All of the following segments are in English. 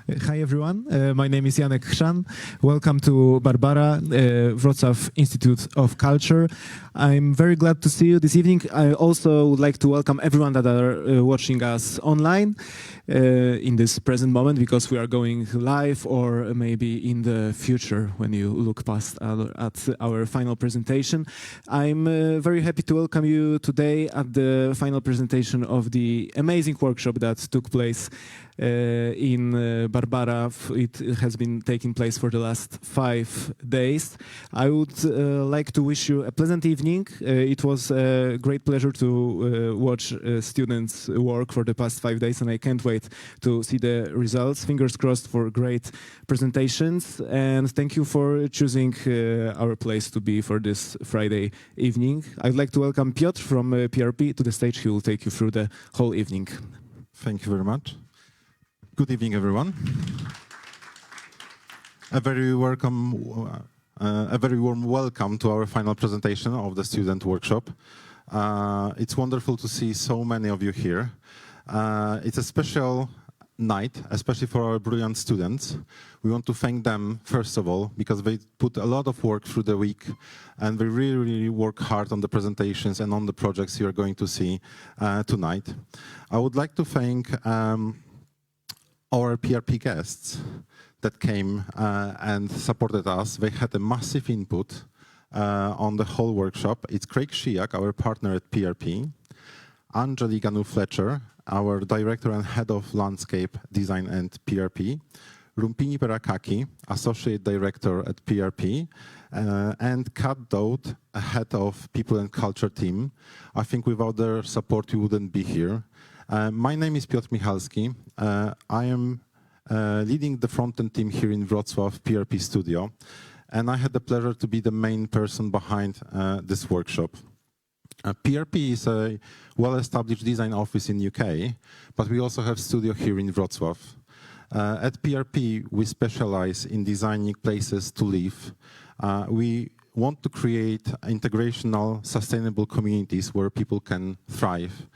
Hi everyone, my name is Janek Chrzan. Welcome to Barbara, Wrocław Institute of Culture. I'm very glad to see you this evening. I also would like to welcome everyone that are watching us online in this present moment, because we are going live, or maybe in the future when you look past at our final presentation. I'm very happy to welcome you today at the final presentation of the amazing workshop that took place in Barbara. It has been taking place for the last 5 days. I would like to wish you a pleasant evening. It was a great pleasure to watch students work for the past 5 days, and I can't wait to see the results. Fingers crossed for great presentations, and thank you for choosing our place to be for this Friday evening. I'd like to welcome Piotr from PRP to the stage. He will take you through the whole evening. Thank you very much. Good evening, everyone. A very warm welcome to our final presentation of the student workshop. It's wonderful to see so many of you here. It's a special night, especially for our brilliant students. We want to thank them, first of all, because they put a lot of work through the week, and they really work hard on the presentations and on the projects you're going to see tonight. I would like to thank our PRP guests that came and supported us. They had a massive input on the whole workshop. It's Craig Shiak, our partner at PRP, Angelique Ganu-Fletcher, our director and head of landscape design at PRP, Rumpini Perakaki, associate director at PRP, and Kat Dowd, head of people and culture team. I think without their support, we wouldn't be here. My name is Piotr Michalski. I am leading the front-end team here in Wrocław PRP studio, and I had the pleasure to be the main person behind this workshop. PRP is a well-established design office in UK, but we also have studio here in Wrocław. At PRP, we specialize in designing places to live. We want to create integrational, sustainable communities where people can thrive.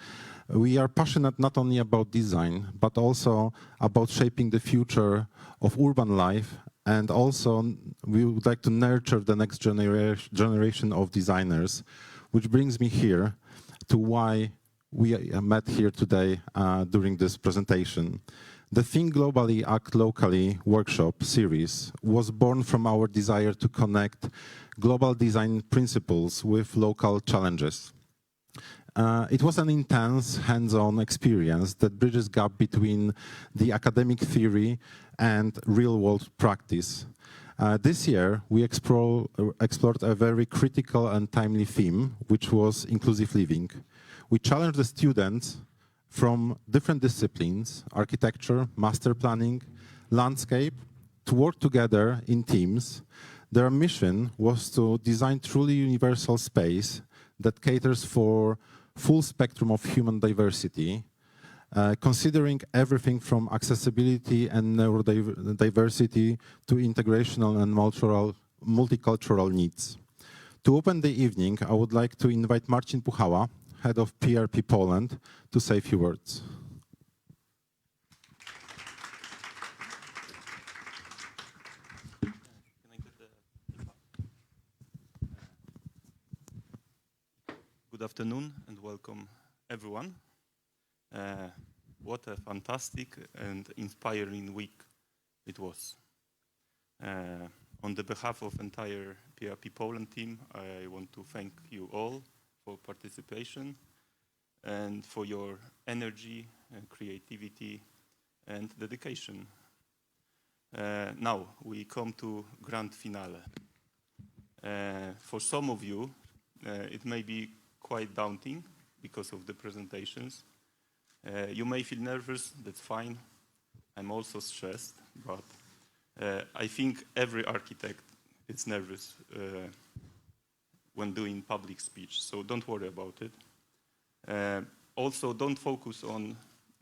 We are passionate not only about design, but also about shaping the future of urban life, and also we would like to nurture the next generation of designers, which brings me here to why we met here today during this presentation. The Think Globally, Act Locally workshop series was born from our desire to connect global design principles with local challenges. It was an intense, hands-on experience that bridges gap between the academic theory and real-world practice. This year, we explored a very critical and timely theme, which was inclusive living. We challenged the students from different disciplines, architecture, master planning, landscape, to work together in teams. Their mission was to design truly universal space that caters for full spectrum of human diversity, considering everything from accessibility and neurodiversity to integrational and multicultural needs. To open the evening, I would like to invite Marcin Puchała, head of PRP Poland, to say a few words. Good afternoon and welcome everyone. What a fantastic and inspiring week it was. On the behalf of entire PRP Poland team, I want to thank you all for participation and for your energy, creativity and dedication. Now we come to grand finale. For some of you, it may be quite daunting because of the presentations. You may feel nervous, that's fine. I'm also stressed, but I think every architect is nervous when doing public speech, so don't worry about it. Also, don't focus on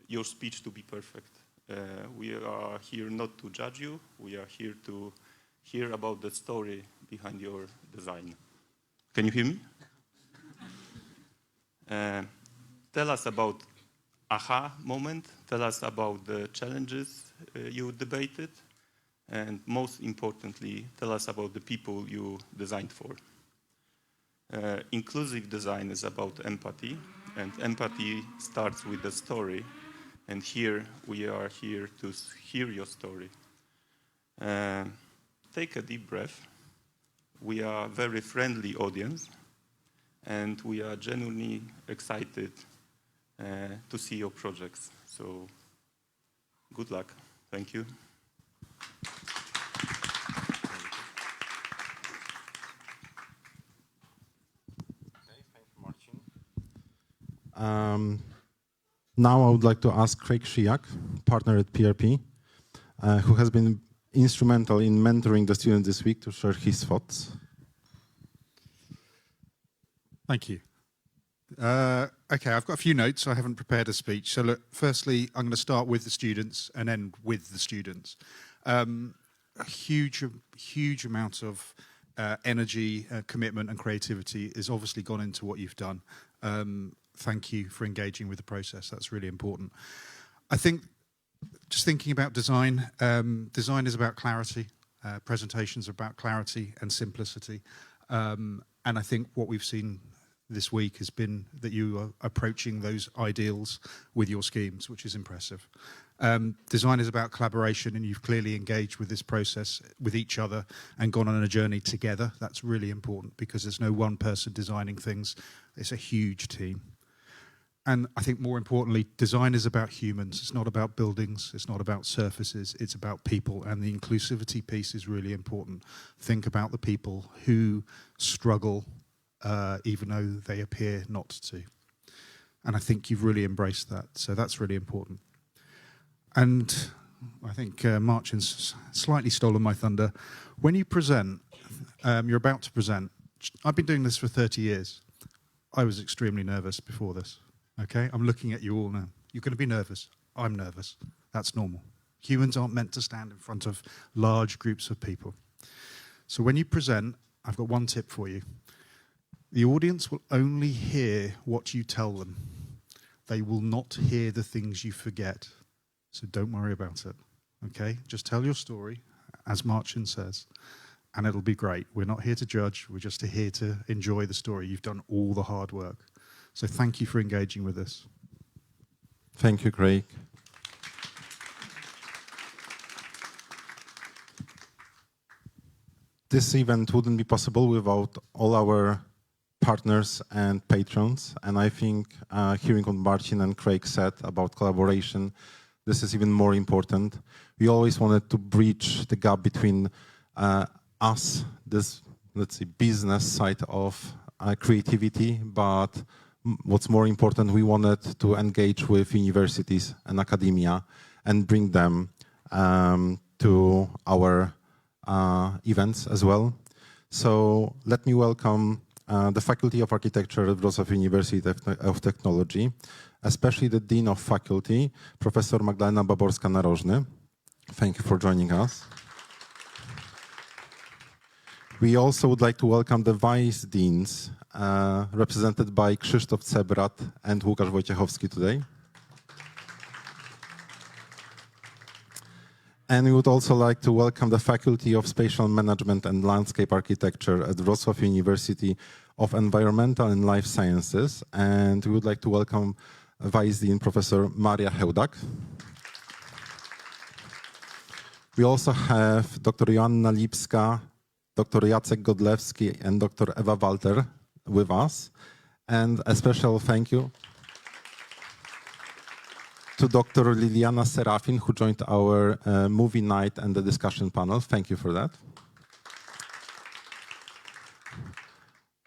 your speech to be perfect. We are here not to judge you, we are here to hear about the story behind your design. Can you hear me? Tell us about aha moment. Tell us about the challenges you debated. And most importantly, tell us about the people you designed for. Inclusive design is about empathy, and empathy starts with the story. And here, we are here to hear your story. Take a deep breath. We are a very friendly audience, and we are genuinely excited to see your projects. So, good luck. Thank you. Now I would like to ask Craig Shiak, partner at PRP, who has been instrumental in mentoring the students this week, to share his thoughts. Thank you. Okay, I've got a few notes. I haven't prepared a speech. So look, firstly, I'm going to start with the students and end with the students. A huge amount of energy, commitment and creativity is obviously gone into what you've done. Thank you for engaging with the process. That's really important. I think just thinking about design, design is about clarity. Presentations are about clarity and simplicity. And I think what we've seen this week has been that you are approaching those ideals with your schemes, which is impressive. Design is about collaboration, and you've clearly engaged with this process with each other and gone on a journey together. That's really important because there's no one person designing things. It's a huge team. And I think more importantly, design is about humans. It's not about buildings. It's not about surfaces. It's about people. And the inclusivity piece is really important. Think about the people who struggle even though they appear not to. And I think you've really embraced that. So that's really important. And I think Marcin's slightly stolen my thunder. When you present, you're about to present. I've been doing this for 30 years. I was extremely nervous before this. Okay, I'm looking at you all now. You're going to be nervous. I'm nervous. That's normal. Humans aren't meant to stand in front of large groups of people. So when you present, I've got one tip for you. The audience will only hear what you tell them. They will not hear the things you forget. So don't worry about it. Okay, just tell your story, as Marcin says, and it'll be great. We're not here to judge. We're just here to enjoy the story. You've done all the hard work. So thank you for engaging with us. Thank you, Craig. This event wouldn't be possible without all our partners and patrons. And I think hearing what Marcin and Craig said about collaboration, this is even more important. We always wanted to bridge the gap between us, this, let's say, business side of creativity, but what's more important, we wanted to engage with universities and academia and bring them to our events as well. So let me welcome the Faculty of Architecture at Wrocław University of Technology, especially the Dean of Faculty, Professor Magdalena Baborska-Narożny. Thank you for joining us. We also would like to welcome the Vice Deans, represented by Krzysztof Cebrat and Łukasz Wojciechowski today. And we would also like to welcome the Faculty of Spatial Management and Landscape Architecture at Wrocław University of Environmental and Life Sciences. And we would like to welcome Vice Dean Professor Maria Hełdak. We also have Dr. Joanna Lipska, Dr. Jacek Godlewski, and Dr. Ewa Walter with us. And a special thank you to Dr. Liliana Serafin, who joined our movie night and the discussion panel. Thank you for that.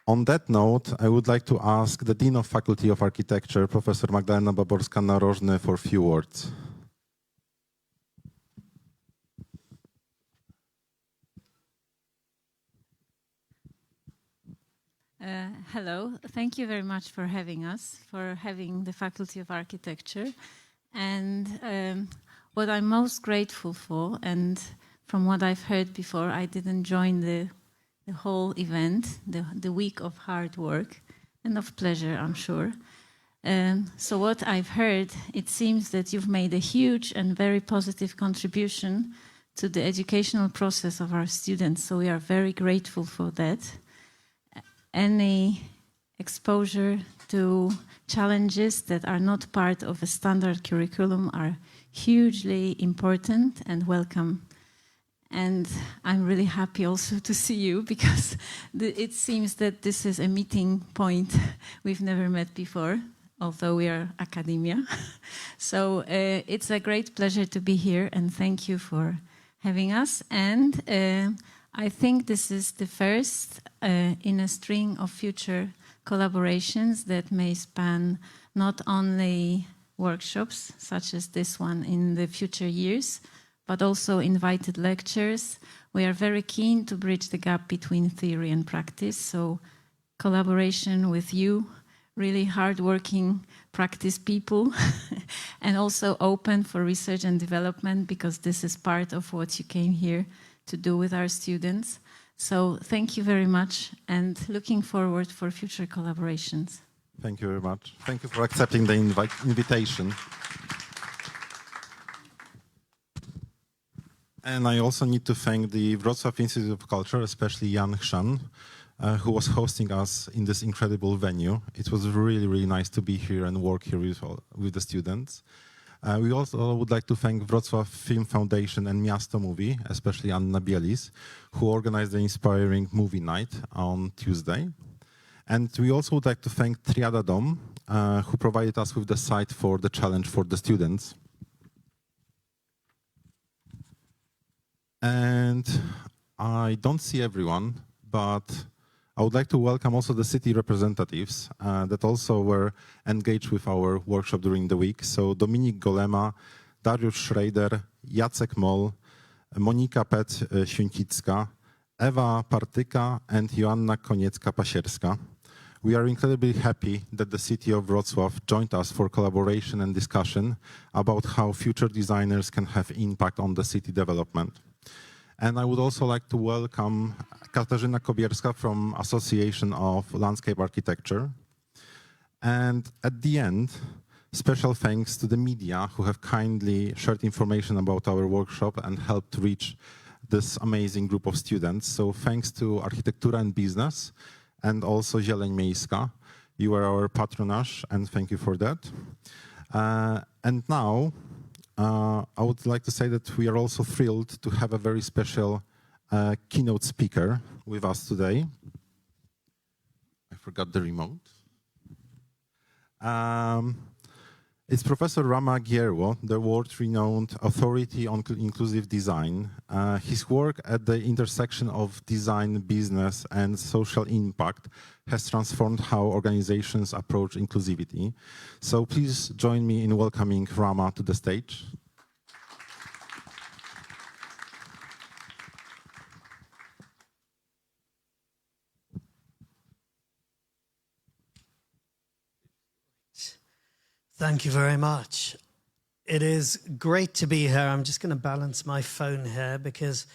On that note, I would like to ask the Dean of Faculty of Architecture, Professor Magdalena Baborska-Narożny, for a few words. Hello, thank you very much for having us, for having the Faculty of Architecture. And what I'm most grateful for, and from what I've heard before, I didn't join the whole event, the week of hard work and of pleasure, I'm sure. So what I've heard, it seems that you've made a huge and very positive contribution to the educational process of our students. So we are very grateful for that. Any exposure to challenges that are not part of a standard curriculum are hugely important and welcome. And I'm really happy also to see you, because it seems that this is a meeting point. We've never met before, although we are academia. So it's a great pleasure to be here, and thank you for having us. And I think this is the first in a string of future collaborations that may span not only workshops such as this one in the future years, but also invited lectures. We are very keen to bridge the gap between theory and practice. So collaboration with you, really hardworking practice people, and also open for research and development, because this is part of what you came here to do with our students. So thank you very much, and looking forward for future collaborations. Thank you very much. Thank you for accepting the invitation. And I also need to thank the Wrocław Institute of Culture, especially Jan Chrzan, who was hosting us in this incredible venue. It was really, really nice to be here and work here with the students. We also would like to thank Wrocław Film Foundation and Miasto Movie, especially Anna Bielis, who organized the inspiring movie night on Tuesday. And we also would like to thank Triada Dom, who provided us with the site for the challenge for the students. And I don't see everyone, but I would like to welcome also the city representatives that also were engaged with our workshop during the week. So Dominik Golema, Dariusz Schrader, Jacek Moll, Monika Pet-Siuncicka, Ewa Partyka, and Joanna Koniecka-Pasierska. We are incredibly happy that the city of Wrocław joined us for collaboration and discussion about how future designers can have impact on the city development. And I would also like to welcome Katarzyna Kobierska from Association of Landscape Architecture. And at the end, special thanks to the media who have kindly shared information about our workshop and helped reach this amazing group of students. So thanks to Architektura and Business and also Zieleń Miejska. You are our patronage, and thank you for that. And now, I would like to say that we are also thrilled to have a very special keynote speaker with us today. I forgot the remote. It's Professor Rama Gierwo, the world-renowned authority on inclusive design. His work at the intersection of design, business, and social impact has transformed how organizations approach inclusivity. So please join me in welcoming Rama to the stage. Thank you very much. It is great to be here. I'm just going to balance my phone here because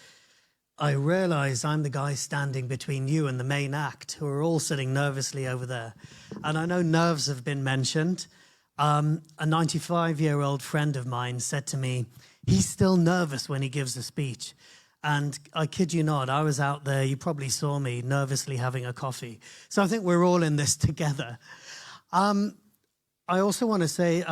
I realize I'm the guy standing between you and the main act, who are all sitting nervously over there. And I know nerves have been mentioned. A 95-year-old friend of mine said to me, he's still nervous when he gives a speech. And I kid you not, I was out there, you probably saw me nervously having a coffee. So I think we're all in this together. I also want to say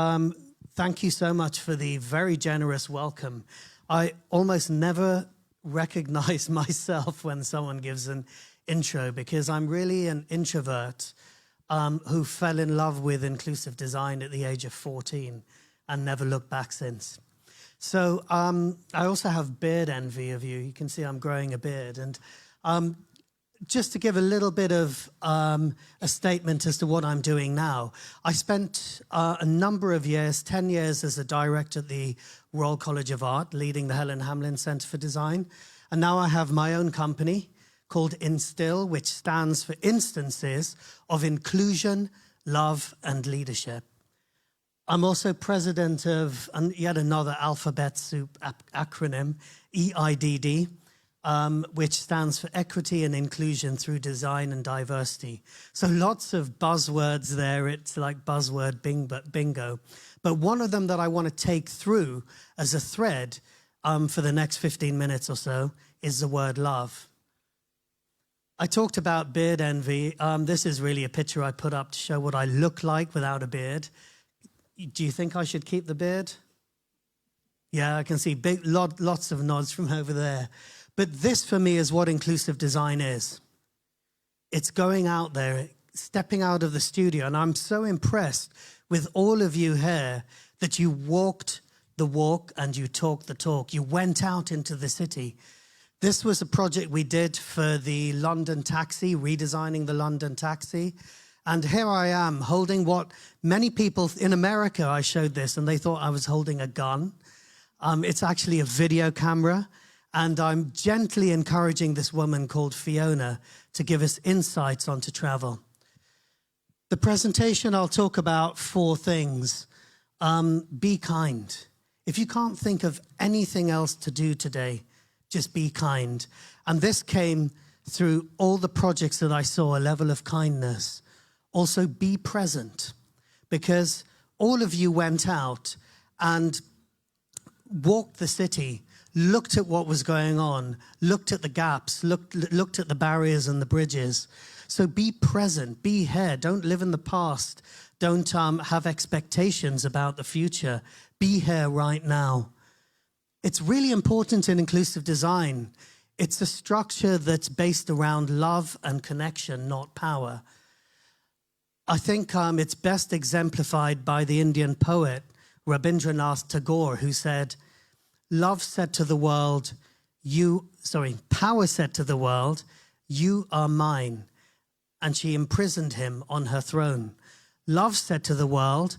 thank you so much for the very generous welcome. I almost never recognize myself when someone gives an intro because I'm really an introvert who fell in love with inclusive design at the age of 14 and never looked back since. So I also have beard envy of you. You can see I'm growing a beard. And just to give a little bit of a statement as to what I'm doing now, I spent a number of years, 10 years as a director at the Royal College of Art, leading the Helen Hamlin Centre for Design. And now I have my own company called Instill, which stands for Instances of Inclusion, Love and Leadership. I'm also president of yet another alphabet soup acronym, EIDD, which stands for Equity and Inclusion through Design and Diversity. So lots of buzzwords there. It's like buzzword bingo. But one of them that I want to take through as a thread for the next 15 minutes or so is the word love. I talked about beard envy. This is really a picture I put up to show what I look like without a beard. Do you think I should keep the beard? Yeah, I can see lots of nods from over there. But this, for me, is what inclusive design is. It's going out there, stepping out of the studio. And I'm so impressed with all of you here that you walked the walk and you talked the talk. You went out into the city. This was a project we did for the London taxi, redesigning the London taxi. And here I am holding what many people in America, I showed this and they thought I was holding a gun. It's actually a video camera. And I'm gently encouraging this woman called Fiona to give us insights onto travel. The presentation, I'll talk about 4 things. Be kind. If you can't think of anything else to do today, just be kind. And this came through all the projects that I saw, a level of kindness. Also, be present, because all of you went out and walked the city, looked at what was going on, looked at the gaps, looked at the barriers and the bridges. So be present, be here. Don't live in the past. Don't have expectations about the future. Be here right now. It's really important in inclusive design. It's a structure that's based around love and connection, not power. I think it's best exemplified by the Indian poet Rabindranath Tagore, who said, power said to the world, you are mine. And she imprisoned him on her throne. Love said to the world,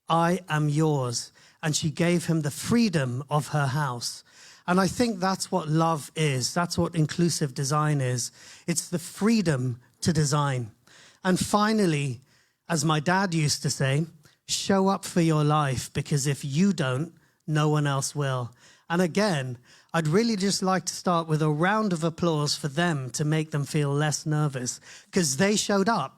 I am yours. And she gave him the freedom of her house. And I think that's what love is. That's what inclusive design is. It's the freedom to design. And finally, as my dad used to say, show up for your life, because if you don't, no one else will. And again, I'd really just like to start with a round of applause for them to make them feel less nervous, because they showed up.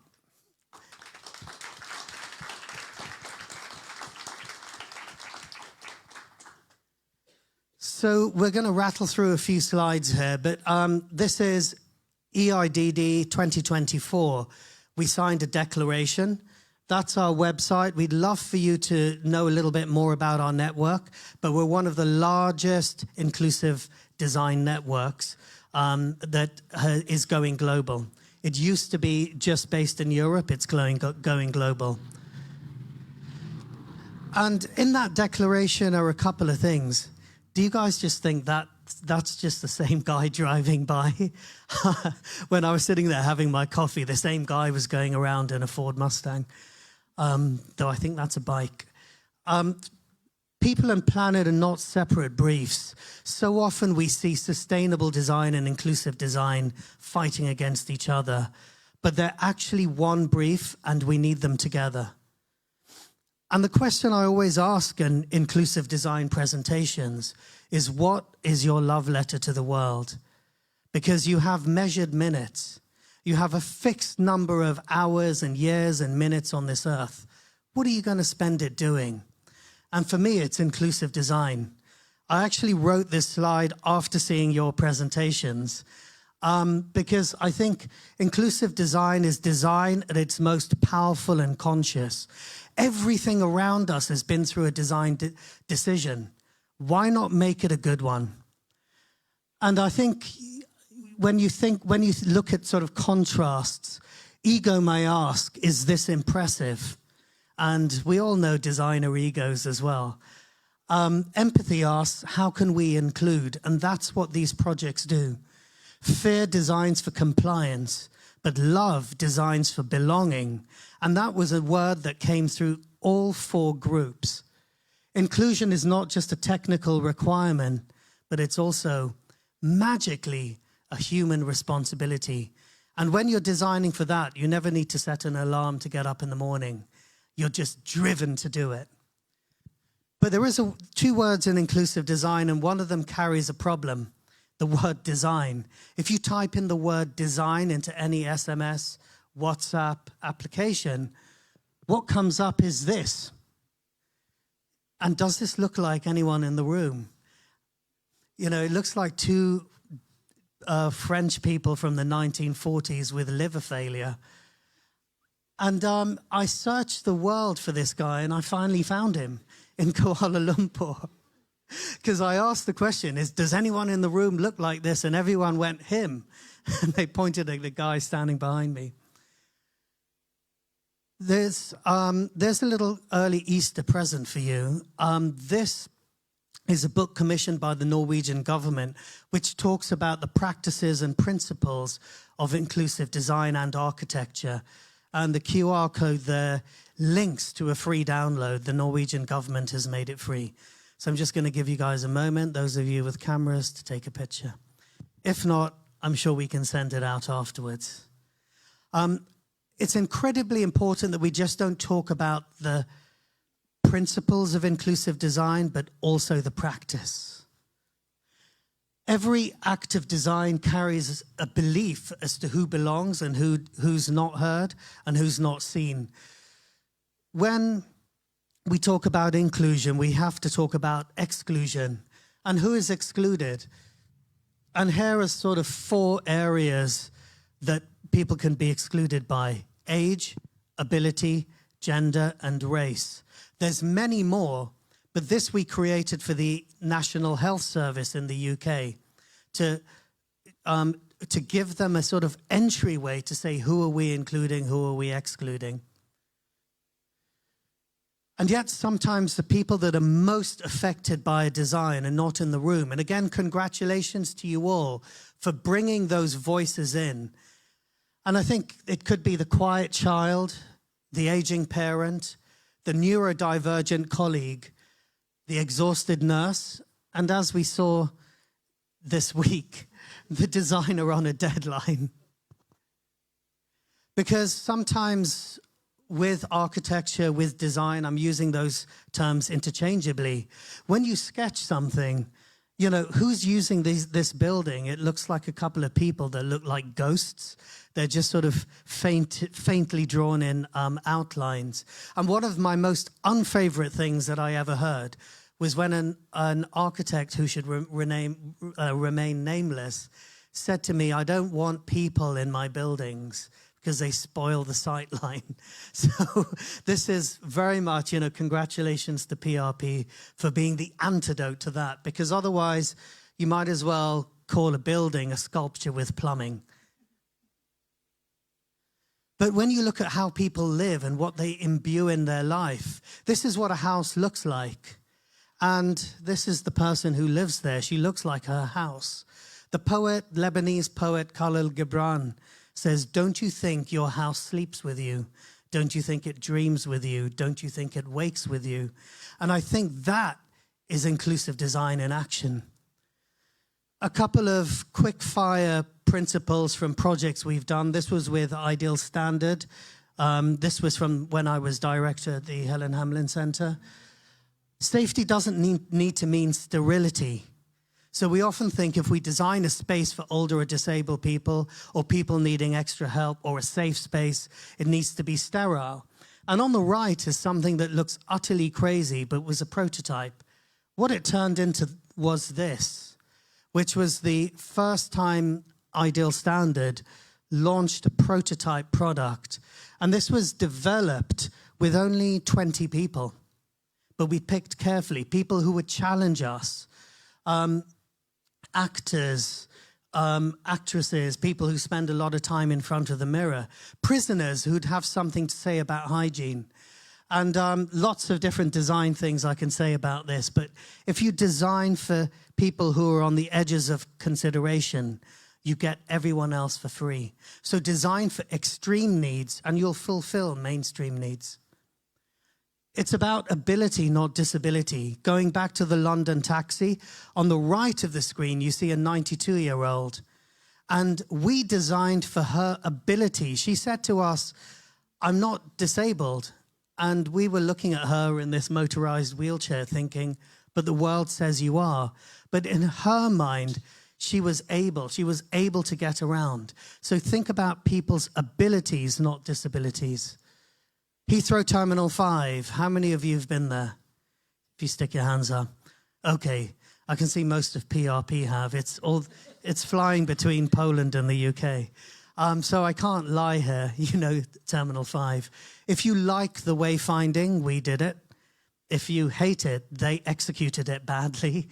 So we're going to rattle through a few slides here, but this is EIDD 2024. We signed a declaration. That's our website. We'd love for you to know a little bit more about our network, but we're one of the largest inclusive design networks that is going global. It used to be just based in Europe. It's going global. And in that declaration are a couple of things. Do you guys just think that that's just the same guy driving by? When I was sitting there having my coffee, the same guy was going around in a Ford Mustang. Though I think that's a bike. People and planet are not separate briefs. So often we see sustainable design and inclusive design fighting against each other, but they're actually one brief and we need them together. And the question I always ask in inclusive design presentations is, what is your love letter to the world? Because you have measured minutes. You have a fixed number of hours and years and minutes on this earth. What are you going to spend it doing? And for me, it's inclusive design. I actually wrote this slide after seeing your presentations because I think inclusive design is design at its most powerful and conscious. Everything around us has been through a design decision. Why not make it a good one? And I think when you look at sort of contrasts, ego may ask, is this impressive? And we all know designer egos as well. Empathy asks, how can we include? And that's what these projects do. Fear designs for compliance, but love designs for belonging. And that was a word that came through all 4 groups. Inclusion is not just a technical requirement, but it's also magically a human responsibility. And when you're designing for that, you never need to set an alarm to get up in the morning. You're just driven to do it. But there is 2 words in inclusive design, and one of them carries a problem. the word design. If you type in the word design into any SMS, WhatsApp application, what comes up is this. And does this look like anyone in the room? You know, it looks like two French people from the 1940s with liver failure. And I searched the world for this guy, and I finally found him in Kuala Lumpur. Because I asked the question, does anyone in the room look like this? And everyone went, him. And they pointed at the guy standing behind me. There's a little early Easter present for you. This is a book commissioned by the Norwegian government, which talks about the practices and principles of inclusive design and architecture. And the QR code there links to a free download. The Norwegian government has made it free. So I'm just going to give you guys a moment, those of you with cameras, to take a picture. If not, I'm sure we can send it out afterwards. It's incredibly important that we just don't talk about the principles of inclusive design, but also the practice. Every act of design carries a belief as to who belongs and who's not heard and who's not seen. When we talk about inclusion, we have to talk about exclusion. And who is excluded? And here are sort of 4 areas that people can be excluded by: age, ability, gender, and race. There's many more, but this we created for the National Health Service in the UK to give them a sort of entryway to say, who are we including, who are we excluding? And yet sometimes the people that are most affected by a design are not in the room. And again, congratulations to you all for bringing those voices in. And I think it could be the quiet child, the aging parent, the neurodivergent colleague, the exhausted nurse, and as we saw this week, the designer on a deadline. Because sometimes with architecture, with design, I'm using those terms interchangeably. When you sketch something, you know, who's using this building? It looks like a couple of people that look like ghosts. They're just sort of faintly drawn in outlines. And one of my most unfavorite things that I ever heard was when an architect who should remain nameless said to me, I don't want people in my buildings because they spoil the sightline. So this is very much, you know, congratulations to PRP for being the antidote to that, because otherwise you might as well call a building a sculpture with plumbing. But when you look at how people live and what they imbue in their life, this is what a house looks like. And this is the person who lives there. She looks like her house. The poet, Lebanese poet Khalil Gibran, says, don't you think your house sleeps with you? Don't you think it dreams with you? Don't you think it wakes with you? And I think that is inclusive design in action. A couple of quick fire principles from projects we've done. This was with Ideal Standard. This was from when I was director at the Helen Hamlin Center. Safety doesn't need to mean sterility. So we often think if we design a space for older or disabled people or people needing extra help or a safe space, it needs to be sterile. And on the right is something that looks utterly crazy but was a prototype. What it turned into was this, which was the first time Ideal Standard launched a prototype product. And this was developed with only 20 people. But we picked carefully people who would challenge us. Actors, actresses, people who spend a lot of time in front of the mirror, prisoners who'd have something to say about hygiene, and lots of different design things I can say about this. But if you design for people who are on the edges of consideration, you get everyone else for free. So design for extreme needs and you'll fulfill mainstream needs. It's about ability, not disability. Going back to the London taxi, on the right of the screen, you see a 92-year-old. And we designed for her ability. She said to us, I'm not disabled. And we were looking at her in this motorized wheelchair thinking, but the world says you are. But in her mind, she was able to get around. So think about people's abilities, not disabilities. Heathrow Terminal 5, how many of you have been there? If you stick your hands up. Okay, I can see most of PRP have. It's flying between Poland and the UK. So I can't lie here, you know, Terminal 5. If you like the wayfinding, we did it. If you hate it, they executed it badly.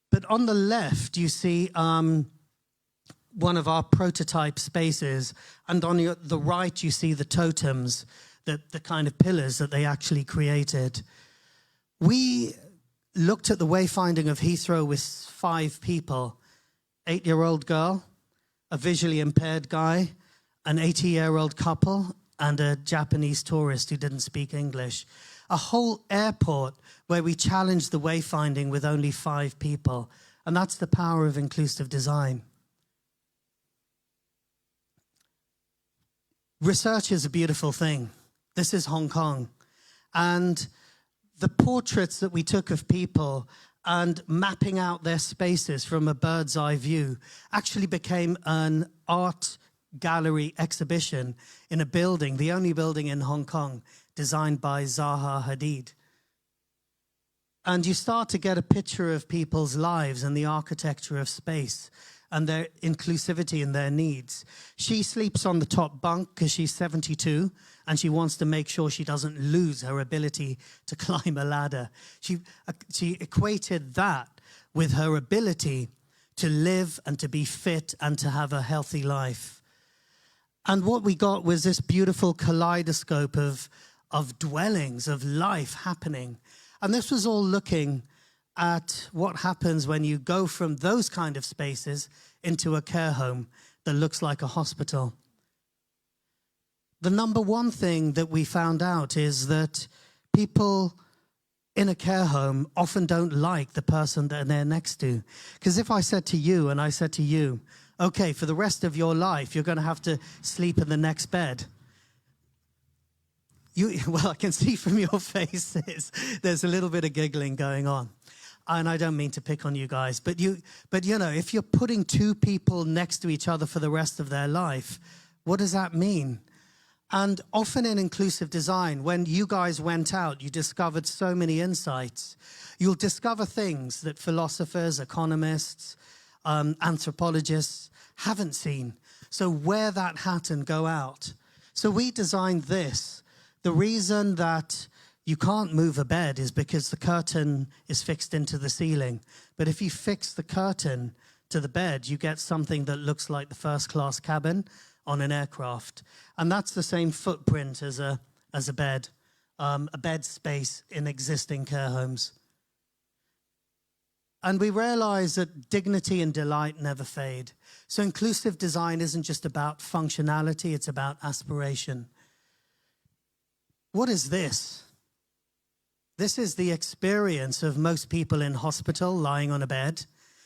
But on the left, you see one of our prototype spaces, and on the right, you see the totems, the kind of pillars that they actually created. We looked at the wayfinding of Heathrow with 5 people, 8-year-old girl, a visually impaired guy, an 80-year-old couple, and a Japanese tourist who didn't speak English. A whole airport where we challenged the wayfinding with only 5 people. And that's the power of inclusive design. Research is a beautiful thing. This is Hong Kong. And the portraits that we took of people and mapping out their spaces from a bird's eye view actually became an art gallery exhibition in a building, the only building in Hong Kong, designed by Zaha Hadid. And you start to get a picture of people's lives and the architecture of space and their inclusivity and their needs. She sleeps on the top bunk because she's 72 and she wants to make sure she doesn't lose her ability to climb a ladder. She equated that with her ability to live and to be fit and to have a healthy life. And what we got was this beautiful kaleidoscope of dwellings, of life happening. And this was all looking at what happens when you go from those kind of spaces into a care home that looks like a hospital. The number one thing that we found out is that people in a care home often don't like the person that they're next to. Because if I said to you, and I said to you, okay, for the rest of your life, you're going to have to sleep in the next bed. Well, I can see from your faces, there's a little bit of giggling going on. And I don't mean to pick on you guys, but you know, if you're putting 2 people next to each other for the rest of their life, what does that mean? And often in inclusive design, when you guys went out, you discovered so many insights. You'll discover things that philosophers, economists, anthropologists haven't seen. So wear that hat and go out. So we designed this. The reason that you can't move a bed is because the curtain is fixed into the ceiling. But if you fix the curtain to the bed, you get something that looks like the first-class cabin on an aircraft. And that's the same footprint as a bed space in existing care homes. And we realize that dignity and delight never fade. So inclusive design isn't just about functionality, it's about aspiration. What is this? This is the experience of most people in hospital lying on a bed.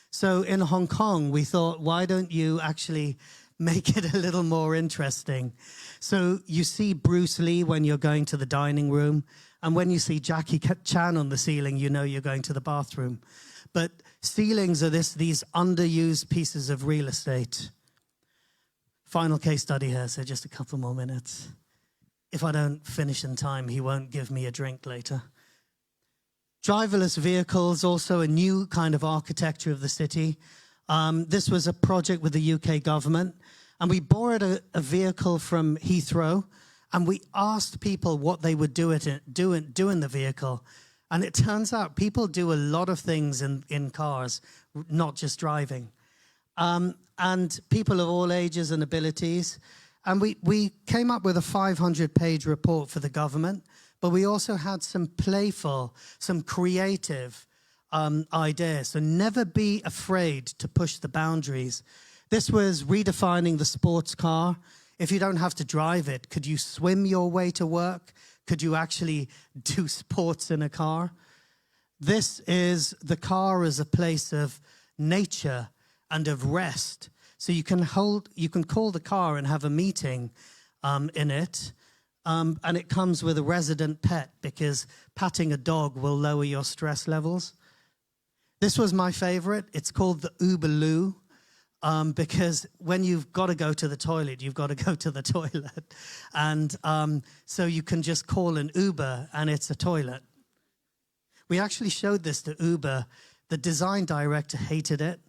So in Hong Kong, we thought, why don't you actually make it a little more interesting? So you see Bruce Lee when you're going to the dining room, and when you see Jackie Chan on the ceiling, you know you're going to the bathroom. But ceilings are these underused pieces of real estate. Final case study here, so just a couple more minutes. If I don't finish in time, he won't give me a drink later. Driverless vehicles, also a new kind of architecture of the city. This was a project with the UK government, and we borrowed a vehicle from Heathrow, and we asked people what they would do in the vehicle. And it turns out people do a lot of things in cars, not just driving. And people of all ages and abilities. And we came up with a 500-page report for the government, but we also had some playful, some creative ideas. So never be afraid to push the boundaries. This was redefining the sports car. If you don't have to drive it, could you swim your way to work? Could you actually do sports in a car? This is the car as a place of nature and of rest. So you can call the car and have a meeting in it. And it comes with a resident pet because patting a dog will lower your stress levels. This was my favorite. It's called the Uber Loo, because when you've got to go to the toilet, you've got to go to the toilet. And so you can just call an Uber and it's a toilet. We actually showed this to Uber. The design director hated it.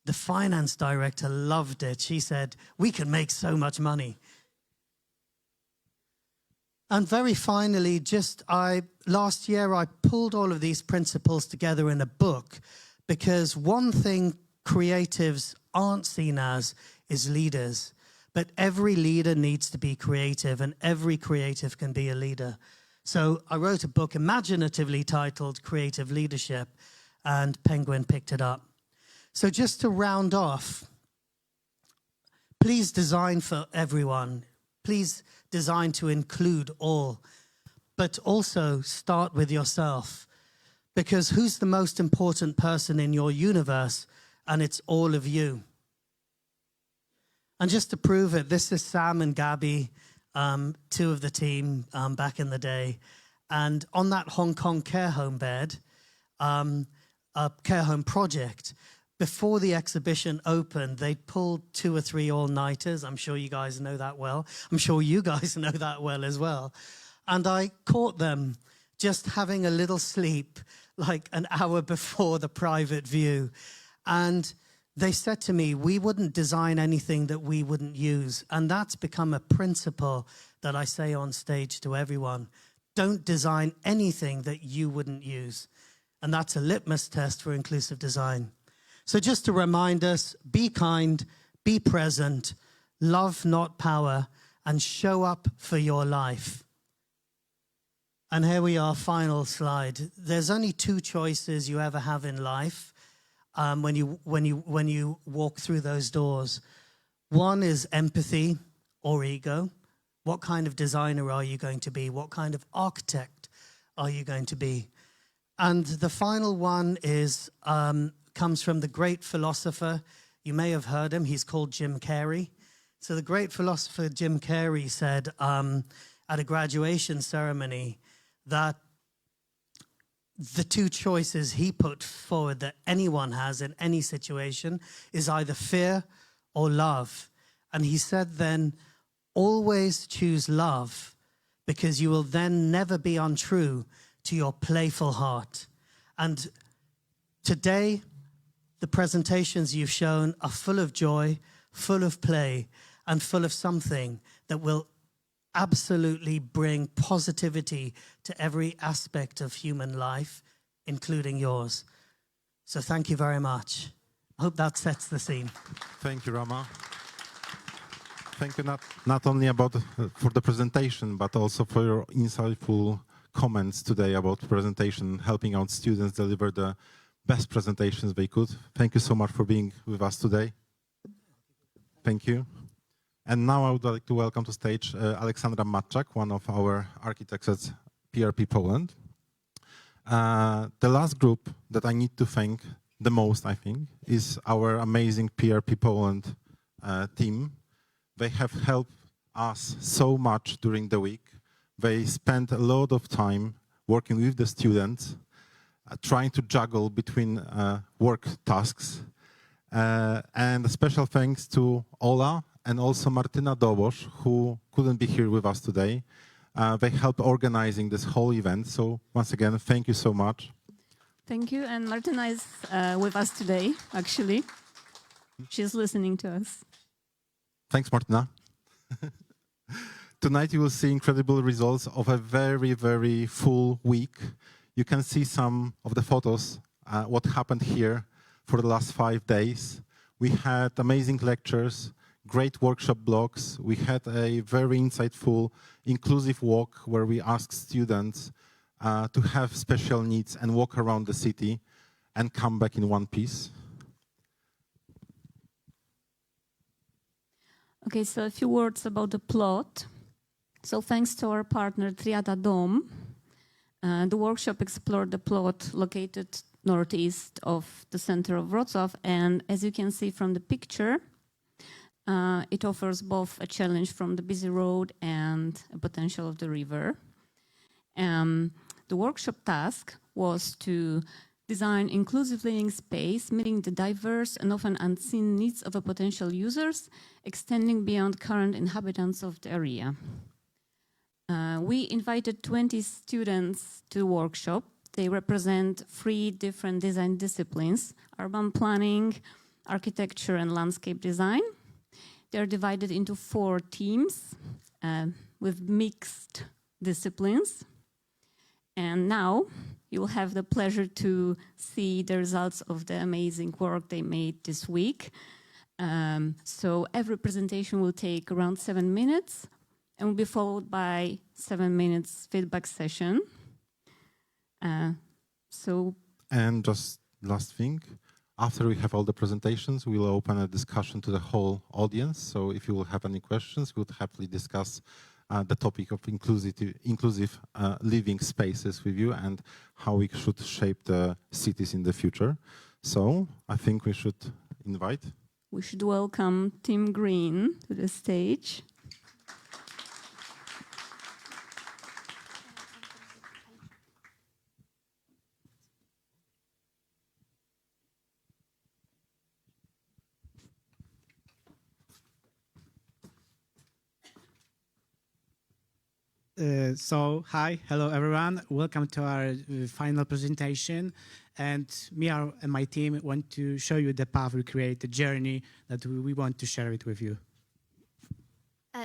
The finance director loved it. She said, we can make so much money. And very finally, last year I pulled all of these principles together in a book, because one thing creatives aren't seen as is leaders. But every leader needs to be creative, and every creative can be a leader. So I wrote a book imaginatively titled Creative Leadership, and Penguin picked it up. So just to round off, please design for everyone. Please design to include all, but also start with yourself, because who's the most important person in your universe? And it's all of you. And just to prove it, this is Sam and Gabby, two of the team back in the day. And on that Hong Kong care home bed, a care home project, before the exhibition opened, they pulled 2 or 3 all-nighters. I'm sure you guys know that well. I'm sure you guys know that well as well. And I caught them just having a little sleep like an hour before the private view. And they said to me, we wouldn't design anything that we wouldn't use. And that's become a principle that I say on stage to everyone. Don't design anything that you wouldn't use. And that's a litmus test for inclusive design. So just to remind us, be kind, be present, love not power, and show up for your life. And here we are, final slide. There's only 2 choices you ever have in life when you walk through those doors. One is empathy or ego. What kind of designer are you going to be? What kind of architect are you going to be? And the final one is comes from the great philosopher. You may have heard him. He's called Jim Carrey. So the great philosopher Jim Carrey said at a graduation ceremony that the 2 choices he put forward that anyone has in any situation is either fear or love. And he said then, always choose love, because you will then never be untrue to your playful heart. And today, the presentations you've shown are full of joy, full of play, and full of something that will absolutely bring positivity to every aspect of human life, including yours. So thank you very much. I hope that sets the scene. Thank you, Rama. Thank you not only for the presentation, but also for your insightful comments today about presentation, helping out students deliver the best presentations they could. Thank you so much for being with us today. Thank you. And now I would like to welcome to stage Aleksandra Matczak, one of our architects at PRP Poland. The last group that I need to thank the most, I think, is our amazing PRP Poland team. They have helped us so much during the week. They spent a lot of time working with the students, trying to juggle between work tasks. And a special thanks to Ola and also Martyna Dobosz, who couldn't be here with us today. They helped organizing this whole event. So once again, thank you so much. Thank you. And Martyna is with us today, actually. She's listening to us. Thanks, Martyna. Tonight you will see incredible results of a very, very full week. You can see some of the photos, what happened here for the last 5 days. We had amazing lectures, great workshop blocks. We had a very insightful, inclusive walk where we asked students to have special needs and walk around the city and come back in one piece. Okay, so a few words about the plot. So thanks to our partner Triada Dom, the workshop explored the plot located northeast of the center of Wrocław, and as you can see from the picture, it offers both a challenge from the busy road and a potential of the river. The workshop task was to design inclusive living space, meeting the diverse and often unseen needs of the potential users, extending beyond current inhabitants of the area. We invited 20 students to the workshop. They represent 3 different design disciplines: urban planning, architecture, and landscape design. They're divided into 4 teams with mixed disciplines. And now you'll have the pleasure to see the results of the amazing work they made this week. So every presentation will take around 7 minutes and will be followed by 7 minutes feedback session. And just last thing, after we have all the presentations, we'll open a discussion to the whole audience. So if you will have any questions, we would happily discuss the topic of inclusive living spaces with you and how we should shape the cities in the future. So I think we should invite. We should welcome Tim Green to the stage. Hi, hello everyone. Welcome to our final presentation. And me and my team want to show you the path we create, the journey that we want to share it with you.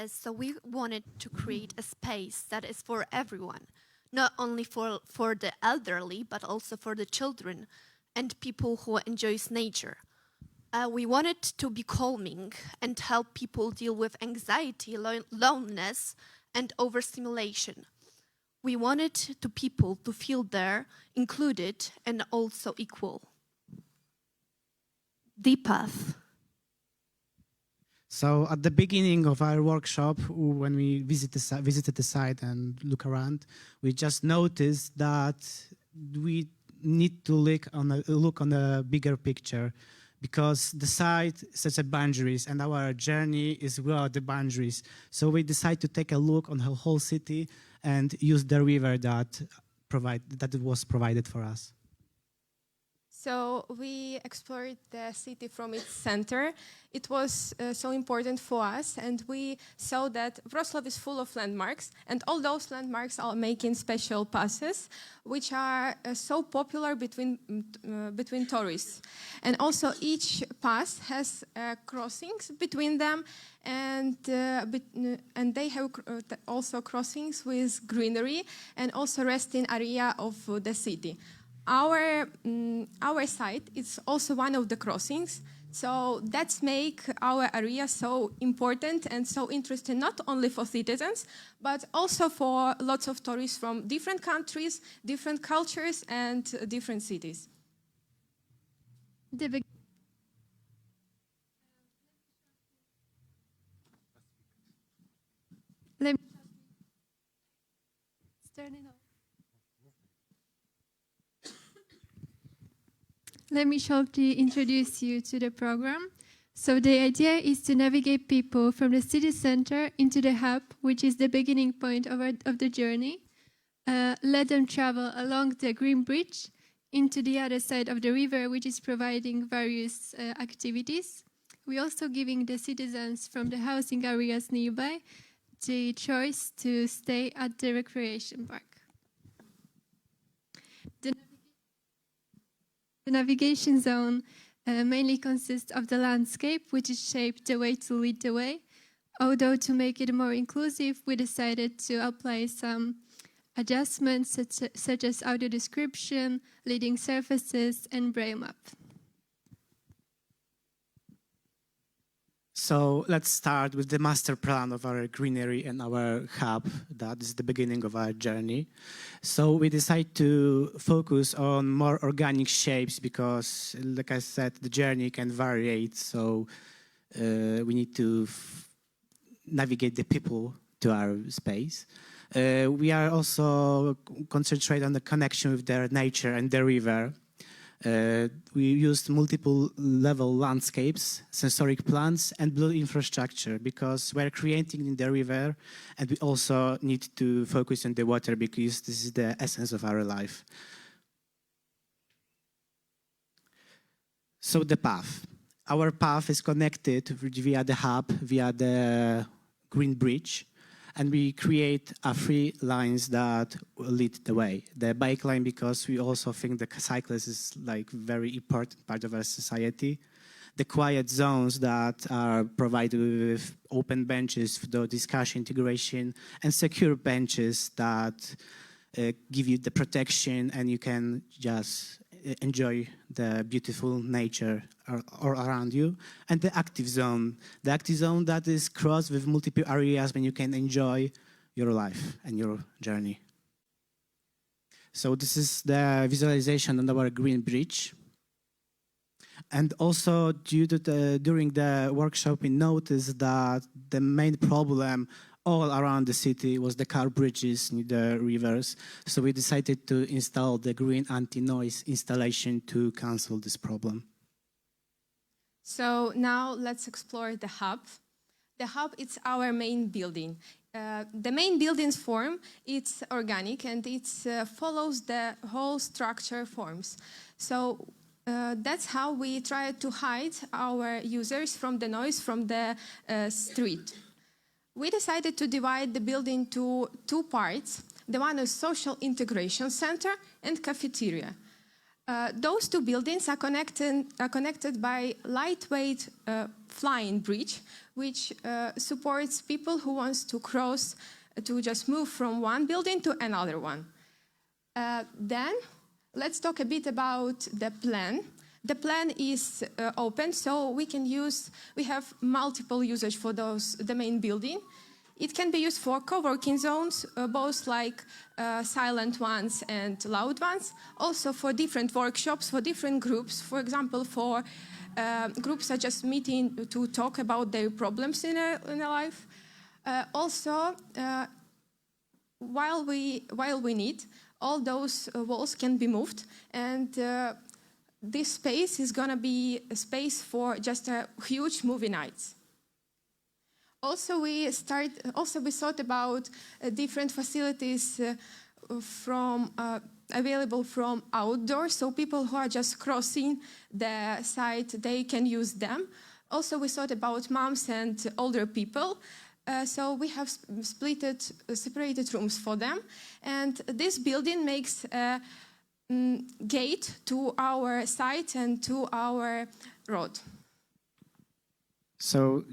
So we wanted to create a space that is for everyone, not only for the elderly, but also for the children and people who enjoys nature. We wanted to be calming and help people deal with anxiety, loneliness, and overstimulation. We wanted the people to feel they're included and also equal. The path. So at the beginning of our workshop, when we visited the site and look around, we just noticed that we need to look on a bigger picture, because the site sets a boundaries and our journey is without the boundaries. So we decided to take a look on the whole city and use the river that was provided for us. So we explored the city from its center. It was so important for us, and we saw that Wrocław is full of landmarks, and all those landmarks are making special passes, which are so popular between tourists. And also each pass has crossings between them, and they have also crossings with greenery and also resting area of the city. Our site is also one of the crossings, so that's make our area so important and so interesting, not only for citizens, but also for lots of tourists from different countries, different cultures, and different cities. Let me shortly introduce you to the program. So the idea is to navigate people from the city center into the hub, which is the beginning point of the journey. Let them travel along the Green Bridge into the other side of the river, which is providing various activities. We're also giving the citizens from the housing areas nearby the choice to stay at the recreation park. The navigation zone mainly consists of the landscape, which is shaped the way to lead the way. Although to make it more inclusive, we decided to apply some adjustments such as audio description, leading surfaces, and braille map. So let's start with the master plan of our greenery and our hub. That is the beginning of our journey. So we decided to focus on more organic shapes because, like I said, the journey can vary. So we need to navigate the people to our space. We are also concentrate on the connection with their nature and the river. We used multiple level landscapes, sensoric plants, and blue infrastructure because we're creating in the river, and we also need to focus on the water because this is the essence of our life. So the path. Our path is connected via the hub, via the green bridge, and we create 3 lines that lead the way. The bike line, because we also think the cyclist is like very important part of our society. The quiet zones that are provided with open benches for the discussion, integration, and secure benches that give you the protection and you can just enjoy the beautiful nature all around you. And the active zone that is crossed with multiple areas when you can enjoy your life and your journey. So this is the visualization on our green bridge. And also, during the workshop, we noticed that the main problem all around the city was the car bridges near the rivers. So we decided to install the green anti-noise installation to cancel this problem. So now let's explore the hub. The hub is our main building. The main building's form, it's organic and it follows the whole structure forms. So that's how we try to hide our users from the noise from the street. We decided to divide the building to 2 parts. The one is social integration center and cafeteria. Those 2 buildings are connected by lightweight flying bridge, which supports people who wants to cross, to just move from one building to another one. Then let's talk a bit about the plan. The plan is open, so we have multiple usage for the main building. It can be used for co-working zones, both like silent ones and loud ones. Also for different workshops, for different groups. For example, for groups are just meeting to talk about their problems in a life. Also, while we need, all those walls can be moved, and this space is going to be a space for just a huge movie nights. Also, we thought about different facilities available from outdoors, so people who are just crossing the site, they can use them. Also, we thought about moms and older people. So we have separated rooms for them. And this building makes a gate to our site and to our road. So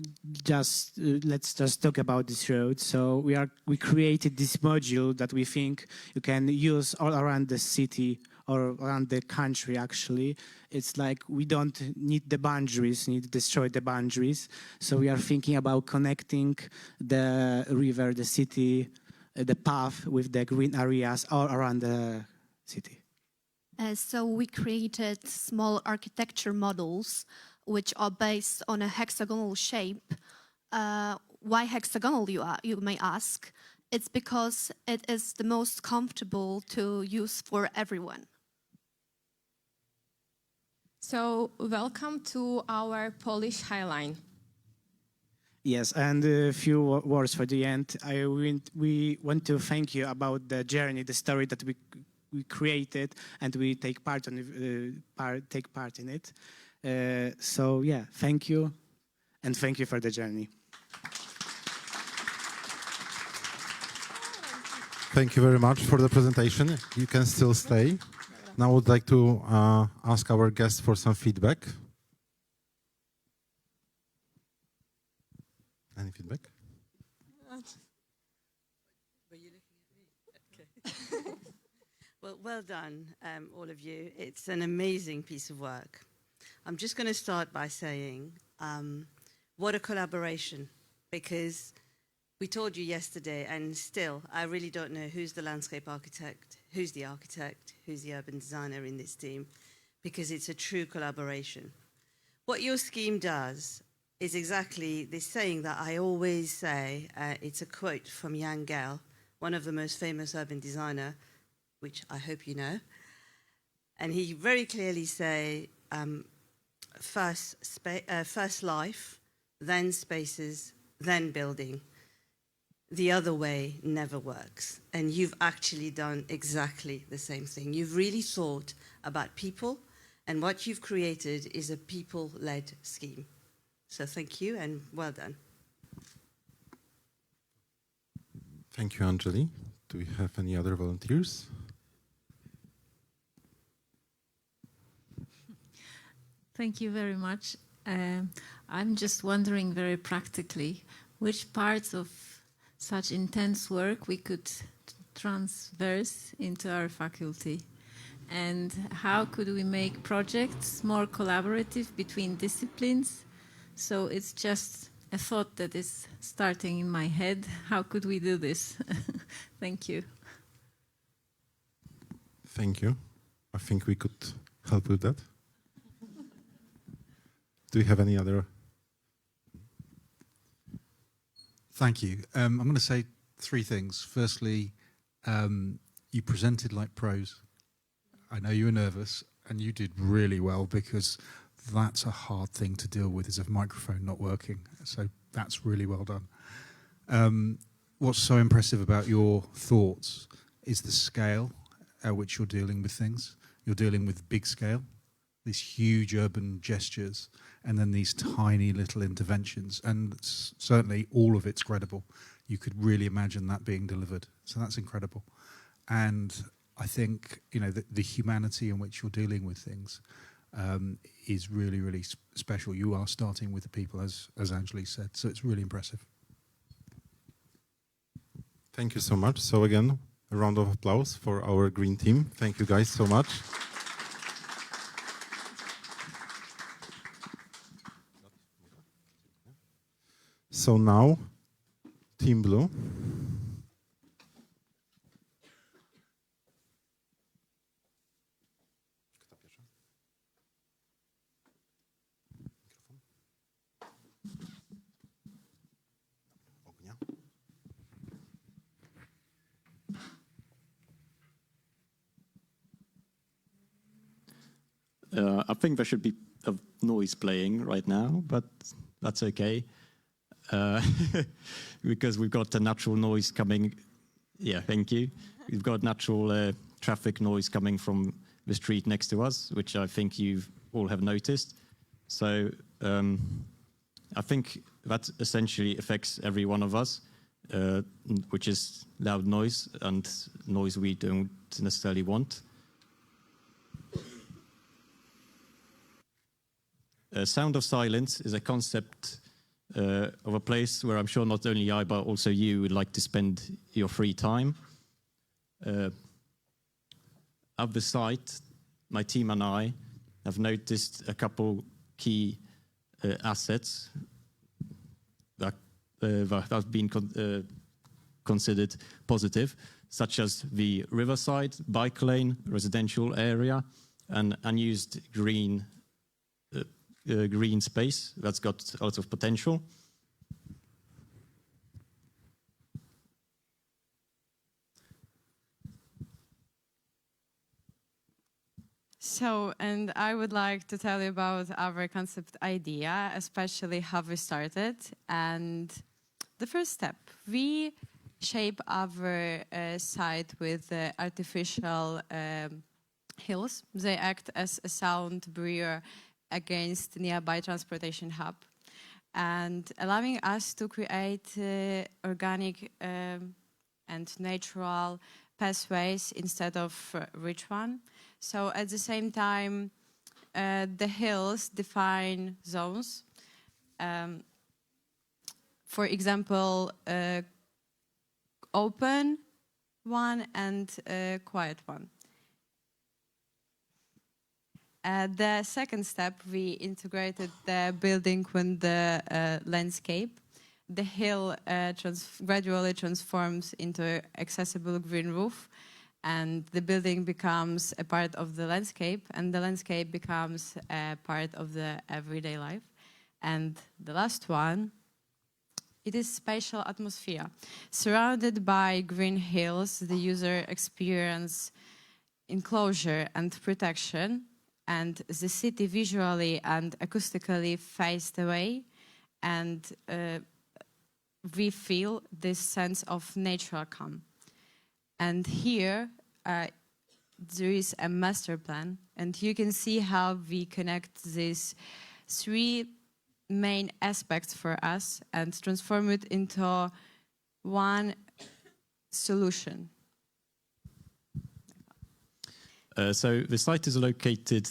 let's just talk about this road. So we created this module that we think you can use all around the city or around the country, actually. It's like we don't need the boundaries, need to destroy the boundaries. So we are thinking about connecting the river, the city, the path with the green areas all around the city. So we created small architecture models which are based on a hexagonal shape. Why hexagonal, you may ask? It's because it is the most comfortable to use for everyone. So welcome to our Polish Highline. Yes, and a few words for the end. We want to thank you about the journey, the story that we created, and we take part in it. So yeah, thank you, and thank you for the journey. Thank you very much for the presentation. You can still stay. Now I would like to ask our guests for some feedback. Any feedback? Were you looking at me? Okay. Well done, all of you. It's an amazing piece of work. I'm just going to start by saying, what a collaboration, because we told you yesterday, and still, I really don't know who's the landscape architect, who's the architect, who's the urban designer in this team, because it's a true collaboration. What your scheme does is exactly this saying that I always say. It's a quote from Jan Gehl, one of the most famous urban designer, which I hope you know. And he very clearly say, first life, then spaces, then building. The other way never works. And you've actually done exactly the same thing. You've really thought about people And what you've created is a people-led scheme. So thank you and well done. Thank you, Anjali. Do we have any other volunteers? Thank you very much. I'm just wondering very practically which parts of such intense work we could transverse into our faculty, and how could we make projects more collaborative between disciplines. So it's just a thought that is starting in my head. How could we do this? Thank you. Thank you. I think we could help with that. Do you have any other? Thank you. I'm going to say three things. Firstly, you presented like pros. I know you were nervous, and you did really well, because that's a hard thing to deal with, is a microphone not working. So that's really well done. What's so impressive about your thoughts is the scale at which you're dealing with things. You're dealing with big scale, these huge urban gestures, and then these tiny little interventions. And certainly all of it's credible. You could really imagine that being delivered. So that's incredible. And I think, you know, the humanity in which you're dealing with things is really, really special. You are starting with the people, as Anjali said. So it's really impressive. Thank you so much. So again, a round of applause for our green team. Thank you guys so much. So now, Team Blue. I think there should be a noise playing right now, but that's okay. Because we've got a natural noise coming. Yeah, thank you. We've got natural traffic noise coming from the street next to us, which I think you all have noticed. So I think that essentially affects every one of us, which is loud noise and noise we don't necessarily want. Sound of silence is a concept of a place where I'm sure not only I, but also you would like to spend your free time. At the site, my team and I have noticed a couple key assets that have been considered positive, such as the riverside, bike lane, residential area, and unused green space that's got lots of potential. So, and I would like to tell you about our concept idea, especially how we started. And the first step, we shape our site with artificial hills. They act as a sound barrier against nearby transportation hub, and allowing us to create organic and natural pathways instead of rich one. So at the same time, the hills define zones. For example, open one and quiet one. The second step, we integrated the building with the landscape. The hill gradually transforms into accessible green roof, and the building becomes a part of the landscape, and the landscape becomes a part of the everyday life. And the last one, it is spatial atmosphere. Surrounded by green hills, the user experiences enclosure and protection, and the city visually and acoustically fades away, and we feel this sense of natural calm. And here, there is a master plan, and you can see how we connect these three main aspects for us and transform it into one solution. So the site is located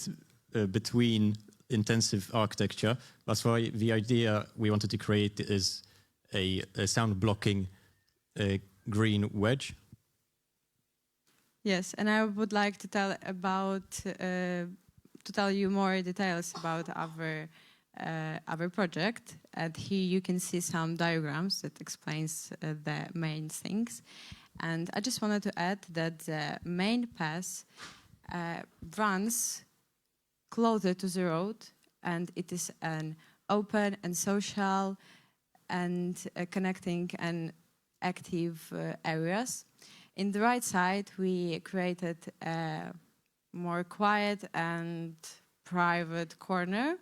between intensive architecture. That's why the idea we wanted to create is a sound blocking green wedge. Yes, and I would like to tell you more details about our project. And here you can see some diagrams that explains the main things. And I just wanted to add that the main path runs closer to the road, and it is an open and social and connecting and active areas. In the right side, we created a more quiet and private corner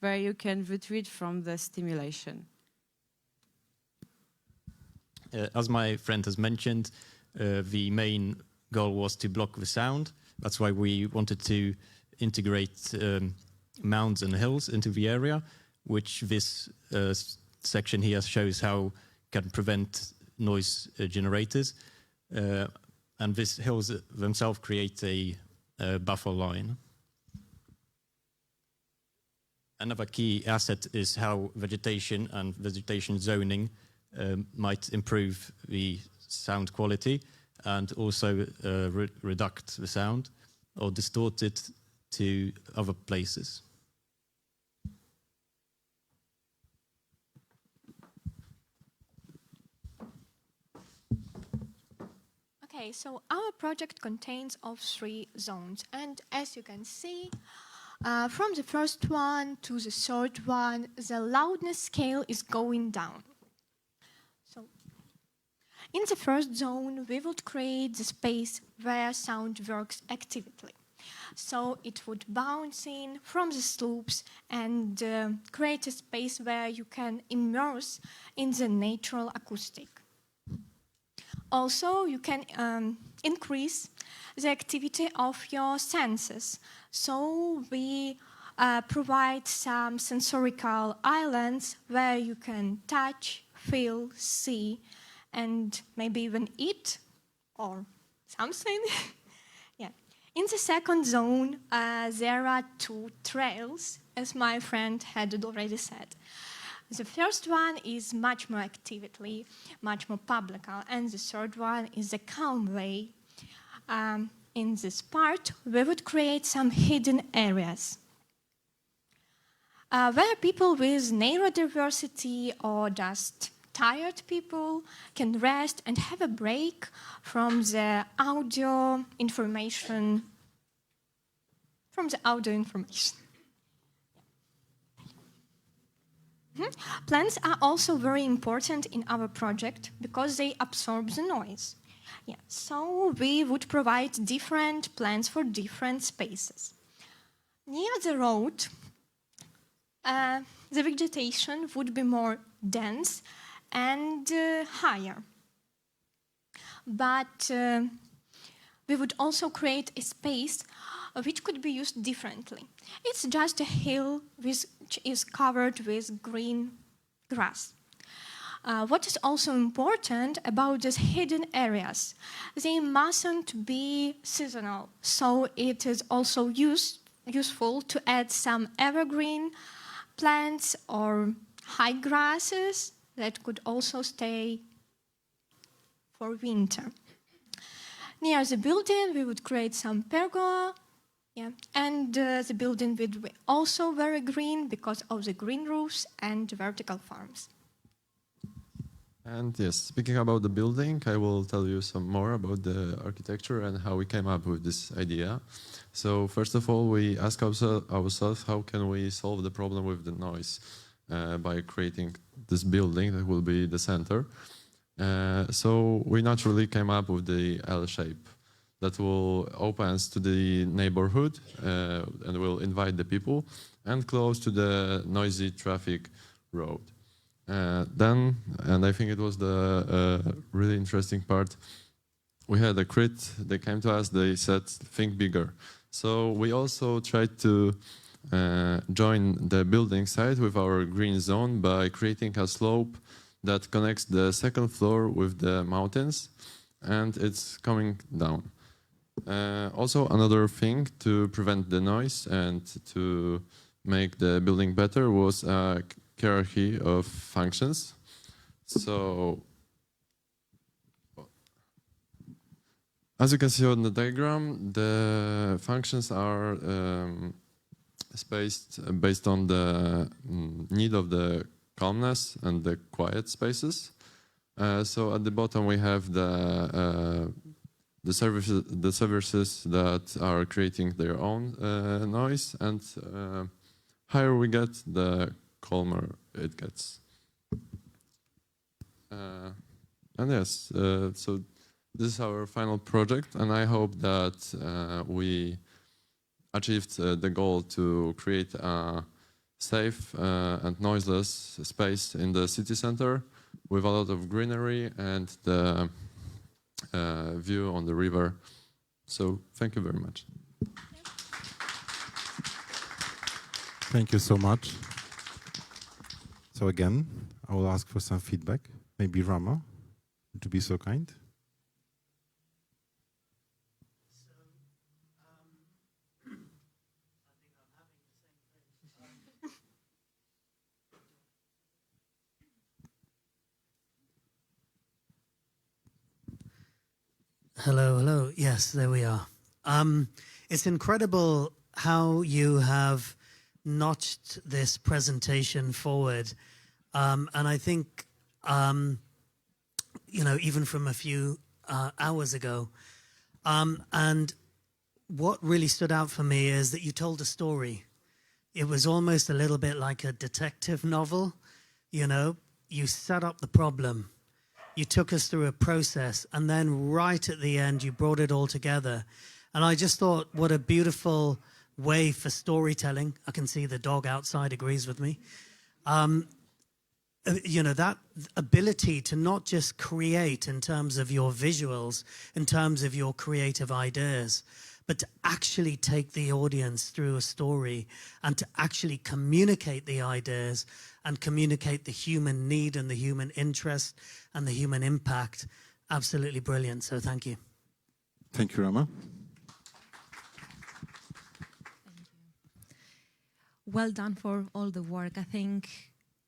where you can retreat from the stimulation. As my friend has mentioned, the main goal was to block the sound. That's why we wanted to integrate mounds and hills into the area, which this section here shows how can prevent noise generators. And these hills themselves create a buffer line. Another key asset is how vegetation and vegetation zoning might improve the sound quality and also reduce the sound or distort it to other places. Okay, so our project contains of 3 zones, and as you can see, from the first one to the third one, the loudness scale is going down. So, in the first zone, we would create the space where sound works actively. So it would bounce in from the slopes and create a space where you can immerse in the natural acoustic. Also, you can increase the activity of your senses. So we provide some sensorical islands where you can touch, feel, see, and maybe even eat or something. Yeah. In the second zone, there are 2 trails, as my friend had already said. The first one is much more actively, much more public, and the third one is a calm way. In this part, we would create some hidden areas where people with neurodiversity or just tired people can rest and have a break from the audio information. Plants are also very important in our project because they absorb the noise. Yeah, so we would provide different plants for different spaces. Near the road, the vegetation would be more dense and higher. But we would also create a space which could be used differently. It's just a hill which is covered with green grass. What is also important about these hidden areas, they mustn't be seasonal, so it is also useful to add some evergreen plants or high grasses that could also stay for winter. Near the building, we would create some pergola. Yeah, and the building would be also very green because of the green roofs and vertical farms. And yes, speaking about the building, I will tell you some more about the architecture and how we came up with this idea. So first of all, we asked ourselves how can we solve the problem with the noise by creating this building that will be the center. So we naturally came up with the L shape that will open to the neighborhood and will invite the people and close to the noisy traffic road. Then, and I think it was the really interesting part, we had a crit. They came to us. They said, "Think bigger." So we also tried to join the building site with our green zone by creating a slope that connects the second floor with the mountains, and it's coming down. Also, another thing to prevent the noise and to make the building better was a hierarchy of functions. So, as you can see on the diagram, the functions are spaced based on the need of the calmness and the quiet spaces. So at the bottom we have the services that are creating their own noise, and higher we get, the calmer it gets. And yes, so this is our final project, and I hope that we achieved the goal to create a safe and noiseless space in the city center with a lot of greenery and the view on the river. So thank you very much. Thank you so much. So again, I will ask for some feedback. Maybe Rama, would you be so kind? Hello, hello. Yes, there we are. It's incredible how you have notched this presentation forward. And I think, you know, even from a few hours ago. And what really stood out for me is that you told a story. It was almost a little bit like a detective novel. You know, you set up the problem. You took us through a process, and then right at the end, you brought it all together. And I just thought, what a beautiful way for storytelling. I can see the dog outside agrees with me. You know, that ability to not just create in terms of your visuals, in terms of your creative ideas, but to actually take the audience through a story and to actually communicate the ideas and communicate the human need and the human interest and the human impact. Absolutely brilliant. So thank you. Thank you, Rama. Well done for all the work. I think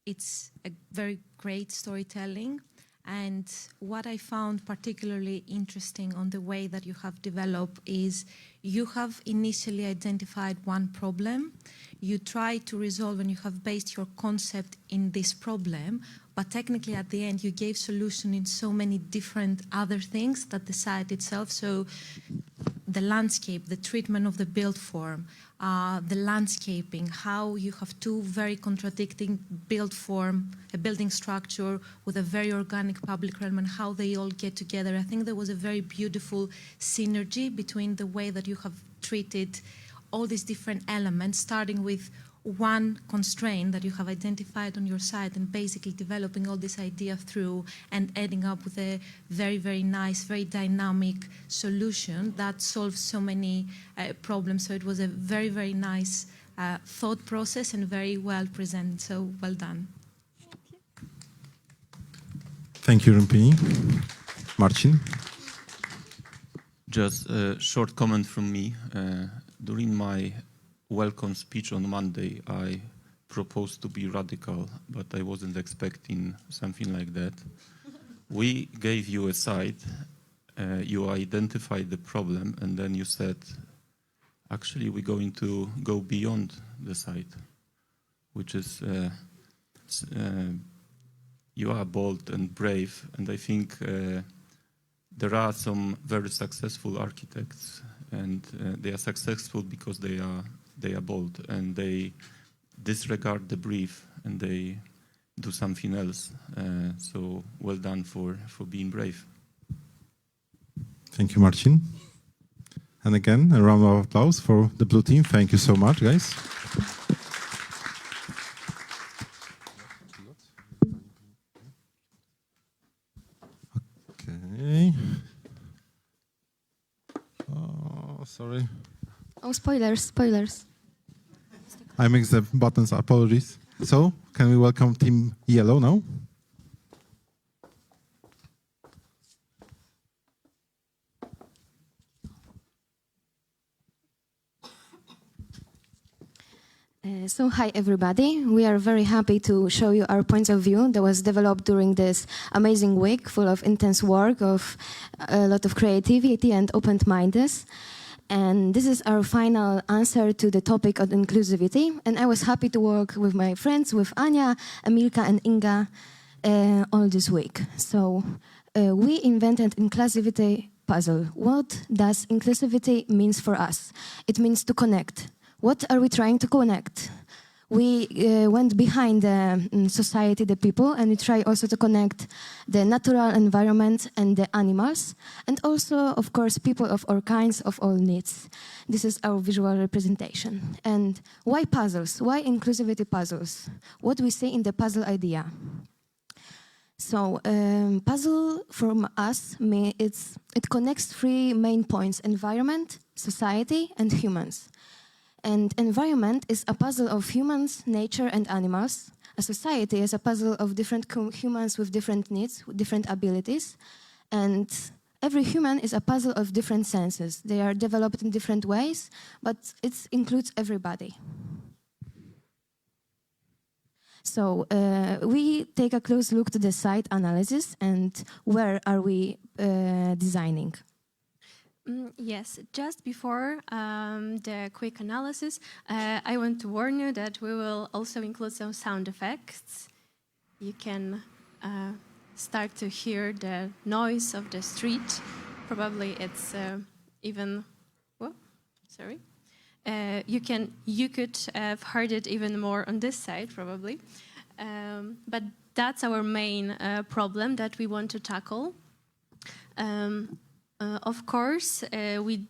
it's a very great storytelling. And what I found particularly interesting on the way that you have developed is you have initially identified one problem, you try to resolve, and you have based your concept in this problem, but technically at the end you gave solution in so many different other things that the site itself, so the landscape, the treatment of the build form, the landscaping, how you have two very contradicting build form, a building structure with a very organic public realm, and how they all get together. I think there was a very beautiful synergy between the way that you have treated all these different elements, starting with one constraint that you have identified on your side and basically developing all this idea through and ending up with a very, very nice, very dynamic solution that solves so many problems. So it was a very, very nice thought process and very well presented. So well done. Thank you, Rumpini. Marcin? Just a short comment from me. During my welcome speech on Monday, I proposed to be radical, but I wasn't expecting something like that. We gave you a site, you identified the problem, and then you said, actually, we're going to go beyond the site, which is, you are bold and brave, and I think there are some very successful architects, and they are successful because they are bold and they disregard the brief and they do something else. So well done for being brave. Thank you, Marcin. And again, a round of applause for the blue team. Thank you so much, guys. Okay. Oh, spoilers, spoilers. I mixed the buttons, apologies. So, can we welcome Team Yellow now? So hi everybody, we are very happy to show you our points of view that was developed during this amazing week full of intense work, of a lot of creativity and open-mindedness. And this is our final answer to the topic of inclusivity. And I was happy to work with my friends, with Ania, Emilka and Inga all this week. So we invented inclusivity puzzle. What does inclusivity means for us? It means to connect. What are we trying to connect? We went behind the society, the people, and we try also to connect the natural environment and the animals, and also, of course, people of all kinds, of all needs. This is our visual representation. And why puzzles? Why inclusivity puzzles? What we see in the puzzle idea? So, puzzle from us, it connects three main points: environment, society, and humans. And environment is a puzzle of humans, nature, and animals. A society is a puzzle of different humans with different needs, with different abilities. And every human is a puzzle of different senses. They are developed in different ways, but it includes everybody. So we take a close look to the site analysis and where are we designing. Yes, just before the quick analysis, I want to warn you that we will also include some sound effects. You can start to hear the noise of the street. Probably it's even, whoa, sorry. You could have heard it even more on this side, probably. But that's our main problem that we want to tackle. Of course, we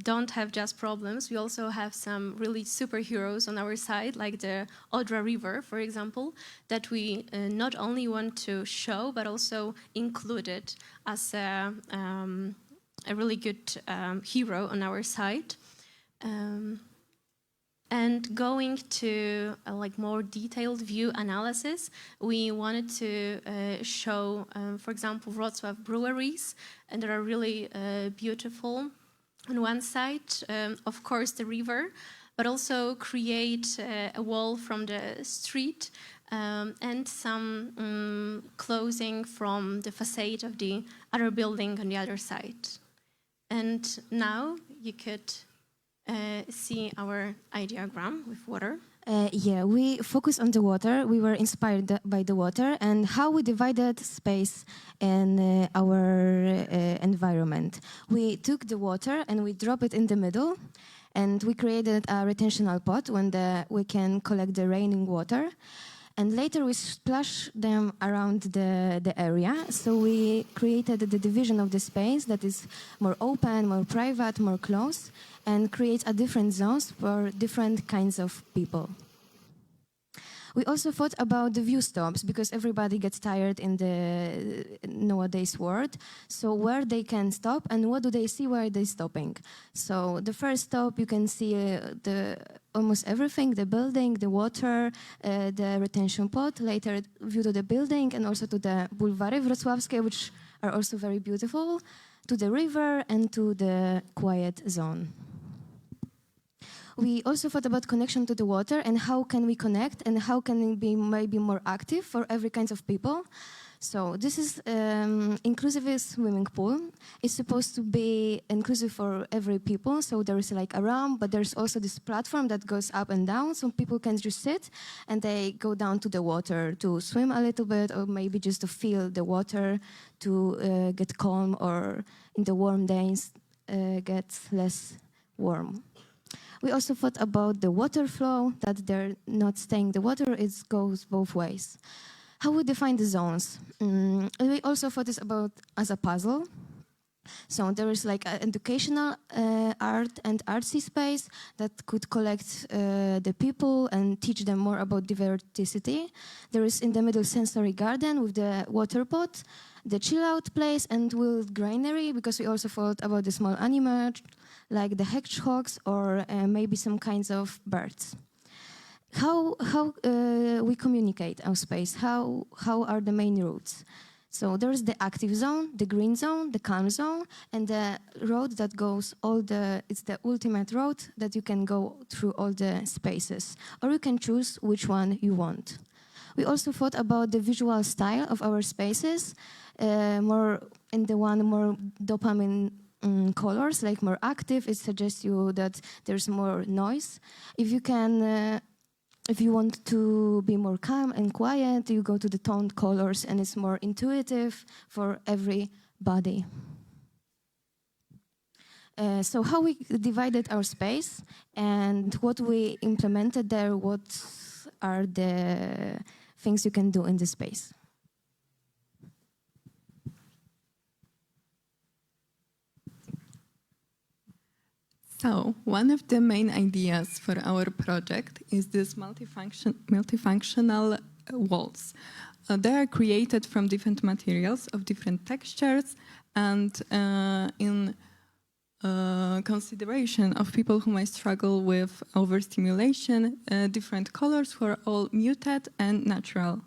don't have just problems. We also have some really superheroes on our side, like the Odra River, for example, that we not only want to show, but also include it as a really good hero on our side. And going to a more detailed view analysis, we wanted to show, for example, Wrocław breweries, and they are really beautiful. On one side, of course, the river, but also create a wall from the street and some closing from the facade of the other building on the other side. And now you could see our diagram with water. Yeah, we focus on the water. We were inspired by the water and how we divided space in our environment. We took the water and we drop it in the middle, and we created a retentional pot when we can collect the raining water. And later we splash them around the area. So we created the division of the space that is more open, more private, more close, and creates a different zones for different kinds of people. We also thought about the view stops, because everybody gets tired in the nowadays world. So where they can stop and what do they see where they're stopping. So the first stop, you can see almost everything, the building, the water, the retention pot, later view to the building and also to the bulwary wrocławskie, which are also very beautiful, to the river and to the quiet zone. We also thought about connection to the water and how can we connect and how can we be maybe more active for every kind of people. So this is inclusive swimming pool. It's supposed to be inclusive for every people. So there is like a ramp, but there's also this platform that goes up and down. So people can just sit and they go down to the water to swim a little bit, or maybe just to feel the water, to get calm, or in the warm days get less warm. We also thought about the water flow, that they're not staying the water, it goes both ways. How we define the zones? We also thought this about as a puzzle. So there is like an educational art and artsy space that could collect the people and teach them more about diversity. There is in the middle sensory garden with the water pot, the chill out place and with granary, because we also thought about the small like the hedgehogs or maybe some kinds of birds. How we communicate our space? How are the main routes? So there's the active zone, the green zone, the calm zone, and the road that goes it's the ultimate road that you can go through all the spaces, or you can choose which one you want. We also thought about the visual style of our spaces, more dopamine colors, like more active. It suggests you that there's more noise. If you want to be more calm and quiet, you go to the toned colors, and it's more intuitive for everybody. So how we divided our space and what we implemented there, what are the things you can do in this space? So, one of the main ideas for our project is this multifunctional walls. They are created from different materials of different textures, and in consideration of people who might struggle with overstimulation, different colors were all muted and natural.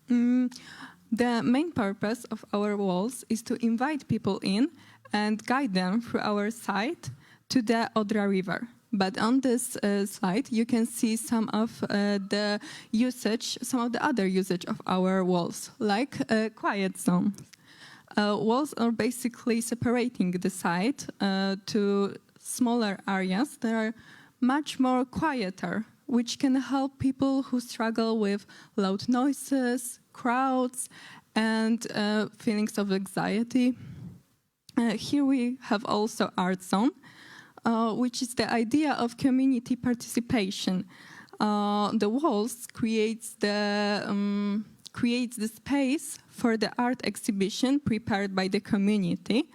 The main purpose of our walls is to invite people in and guide them through our site to the Odra River. But on this slide, you can see some of the other usage of our walls, like quiet zones. Walls are basically separating the site to smaller areas that are much more quieter, which can help people who struggle with loud noises, crowds, and feelings of anxiety. Here we have also art zone, which is the idea of community participation. The walls creates the space for the art exhibition prepared by the community,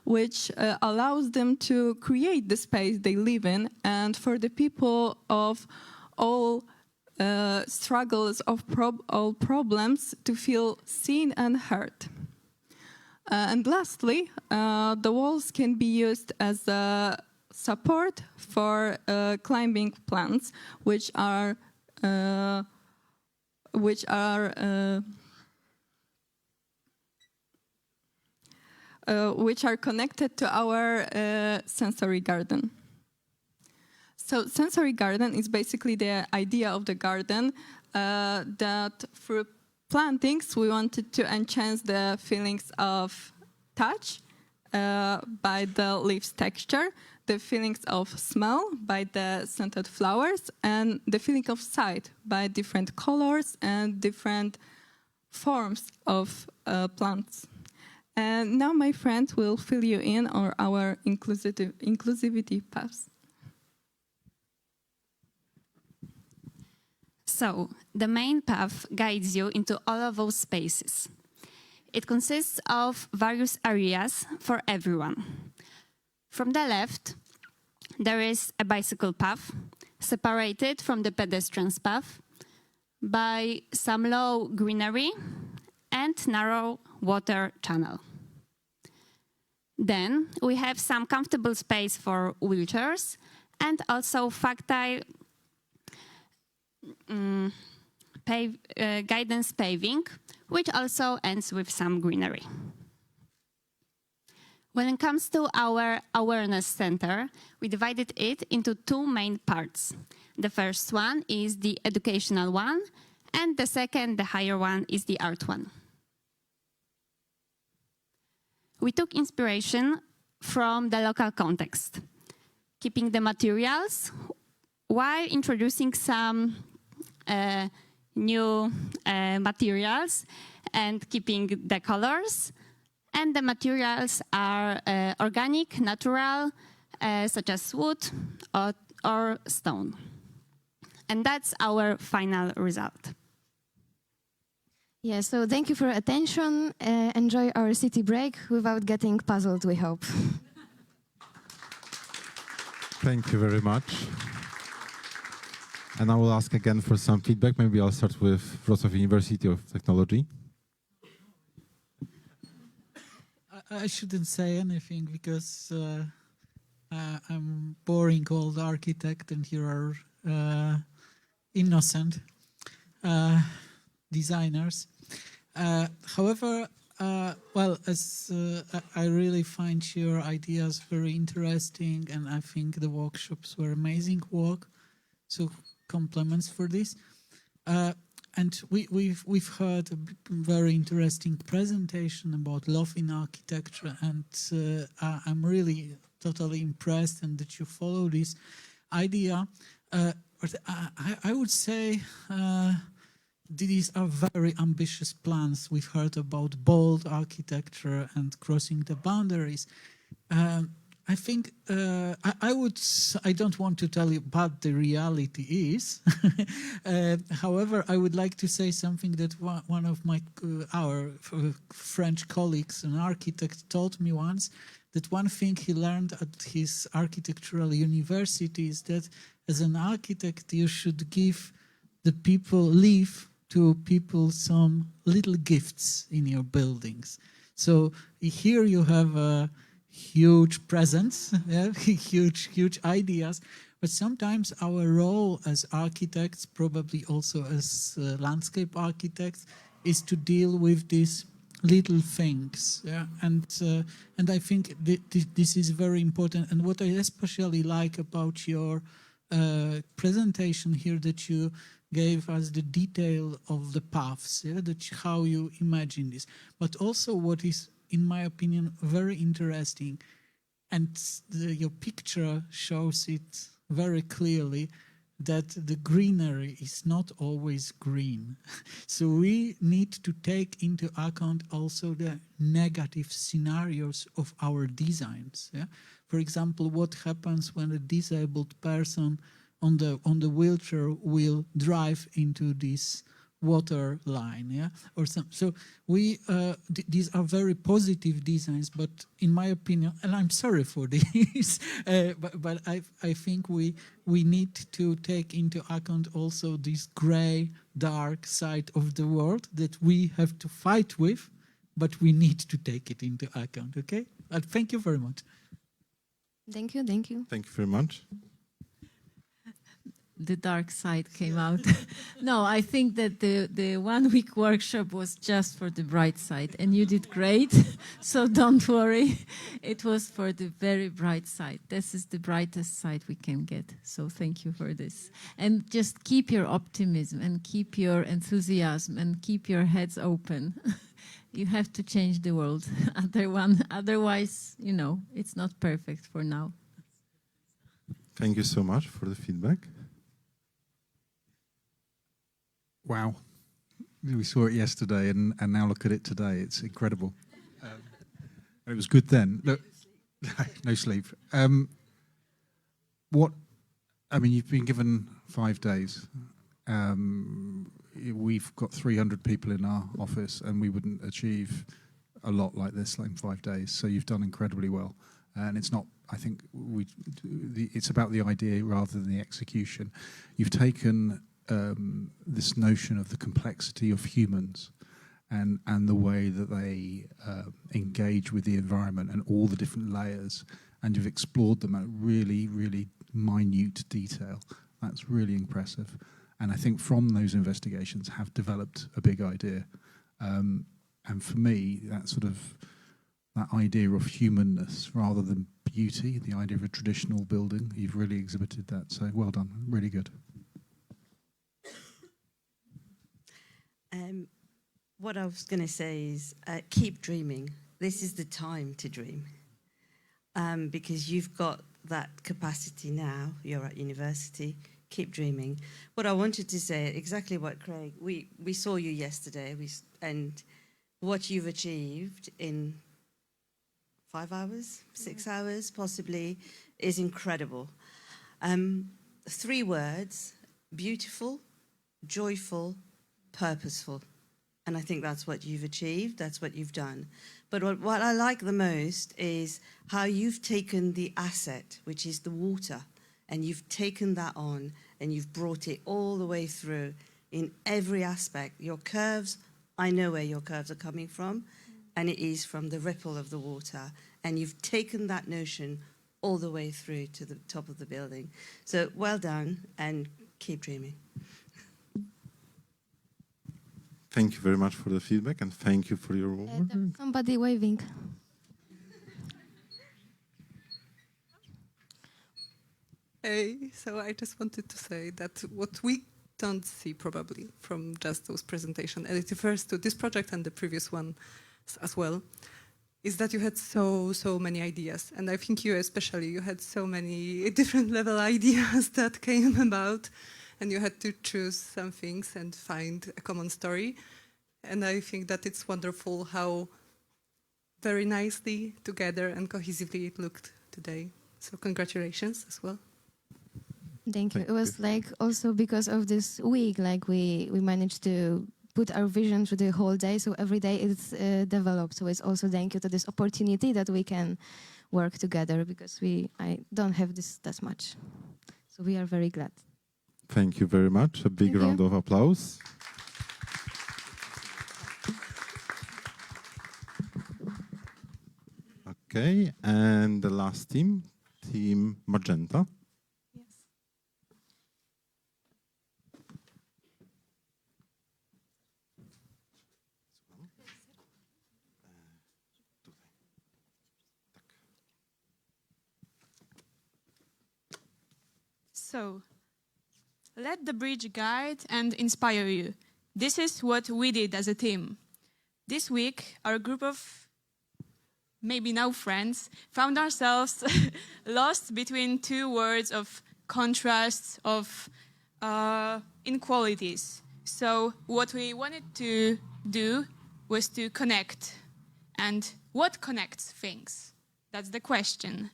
which allows them to create the space they live in, and for the people of all struggles, of all problems, to feel seen and heard. And lastly, the walls can be used as a support for climbing plants, which are connected to our sensory garden. So sensory garden is basically the idea of the garden that through plantings we wanted to enhance the feelings of touch by the leaves texture, the feelings of smell by the scented flowers, and the feeling of sight by different colors and different forms of plants. And now my friend will fill you in on our inclusivity paths. So, the main path guides you into all of those spaces. It consists of various areas for everyone. From the left, there is a bicycle path, separated from the pedestrian's path by some low greenery and narrow water channel. Then we have some comfortable space for wheelchairs and also factile guidance paving, which also ends with some greenery. When it comes to our awareness center, we divided it into two main parts. The first one is the educational one, and the second, the higher one, is the art one. We took inspiration from the local context, keeping the materials while introducing some new materials and keeping the colors. And the materials are organic, natural, such as wood or stone. And that's our final result. Yeah, so thank you for your attention. Enjoy our city break without getting puzzled, we hope. Thank you very much. And I will ask again for some feedback. Maybe I'll start with Wrocław University of Technology. I shouldn't say anything because I'm boring old architect, and here are innocent designers. However, well, as I really find your ideas very interesting, and I think the workshops were amazing work. So compliments for this. And we've heard a very interesting presentation about love in architecture, and I'm really totally impressed, and that you follow this idea. But I would say these are very ambitious plans. We've heard about bold architecture and crossing the boundaries. I think I don't want to tell you what the reality is. However, I would like to say something that one of our French colleagues, an architect, told me once, that one thing he learned at his architectural university is that as an architect you should give to people some little gifts in your buildings. So here you have a huge presence, yeah? huge ideas, but sometimes our role as architects, probably also as landscape architects, is to deal with these little things, yeah? And I think this is very important. And what I especially like about your presentation here, that you gave us the detail of the paths, yeah? That how you imagine this, but also what is, in my opinion, very interesting, and your picture shows it very clearly, that the greenery is not always green. So we need to take into account also the negative scenarios of our designs. Yeah? For example, what happens when a disabled person on the wheelchair will drive into this water line, yeah, or some. So we these are very positive designs, but in my opinion, and I'm sorry for this, but I think we need to take into account also this gray, dark side of the world that we have to fight with, but we need to take it into account. Okay, thank you very much. Thank you. Thank you. Thank you very much. The dark side came out. No, I think that the 1 week workshop was just for the bright side, and you did great. So don't worry. It was for the very bright side. This is the brightest side we can get. So thank you for this. And just keep your optimism and keep your enthusiasm and keep your heads open. You have to change the world. Otherwise, you know, it's not perfect for now. Thank you so much for the feedback. Wow. We saw it yesterday and now look at it today. It's incredible. It was good then. Look, no sleep. You've been given 5 days. We've got 300 people in our office, and we wouldn't achieve a lot like this in 5 days. So you've done incredibly well. And it's not, I think, it's about the idea rather than the execution. You've taken this notion of the complexity of humans and the way that they engage with the environment and all the different layers, and you've explored them at really, really minute detail. That's really impressive. And I think from those investigations have developed a big idea. And for me, that idea of humanness rather than beauty, the idea of a traditional building, you've really exhibited that. So well done, really good. What I was going to say is keep dreaming. This is the time to dream, because you've got that capacity now. You're at university. Keep dreaming. What I wanted to say, exactly what Craig, we saw you yesterday, and what you've achieved in 5 hours, 6 hours possibly, is incredible. 3 words: beautiful, joyful, purposeful. And I think that's what you've achieved, that's what you've done. But what I like the most is how you've taken the asset, which is the water, and you've taken that on and you've brought it all the way through in every aspect. Your curves, I know where your curves are coming from, and it is from the ripple of the water. And you've taken that notion all the way through to the top of the building. So well done and keep dreaming. Thank you very much for the feedback and thank you for your work. Somebody waving. Hey, so I just wanted to say that what we don't see probably from just those presentations, and it refers to this project and the previous one as well, is that you had so many ideas. And I think you especially, you had so many different level ideas that came about, and you had to choose some things and find a common story. And I think that it's wonderful how very nicely together and cohesively it looked today. So congratulations as well. Thank you. It was like also because of this week, like we managed to put our vision through the whole day. So every day it's developed. So it's also thank you to this opportunity that we can work together because I don't have this that much. So we are very glad. Thank you very much. A big round of applause. Okay, and the last team, Team Magenta. So, let the bridge guide and inspire you. This is what we did as a team. This week, our group of maybe now friends found ourselves lost between two words of contrasts, of inequalities. So what we wanted to do was to connect. And what connects things? That's the question.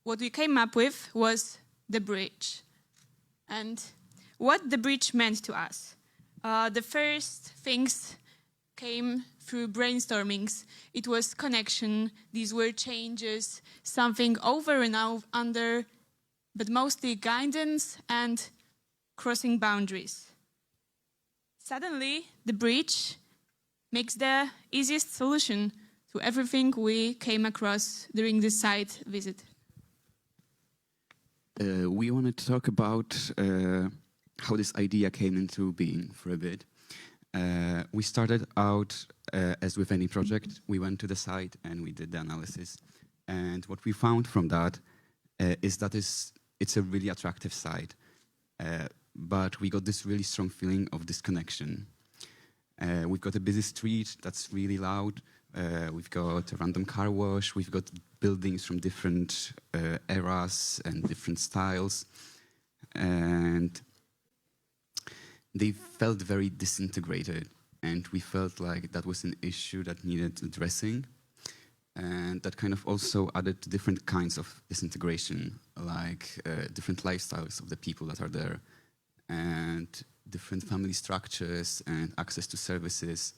What we came up with was the bridge. And what the bridge meant to us. The first things came through brainstormings. It was connection, these were changes, something over and under, but mostly guidance and crossing boundaries. Suddenly, the bridge makes the easiest solution to everything we came across during this site visit. We wanted to talk about how this idea came into being for a bit. We started out, as with any project, we went to the site and we did the analysis. And what we found from that is that it's a really attractive site. But we got this really strong feeling of disconnection. We've got a busy street that's really loud. We've got a random car wash. We've got buildings from different eras and different styles. And they felt very disintegrated. And we felt like that was an issue that needed addressing. And that kind of also added to different kinds of disintegration, like different lifestyles of the people that are there, and different family structures and access to services.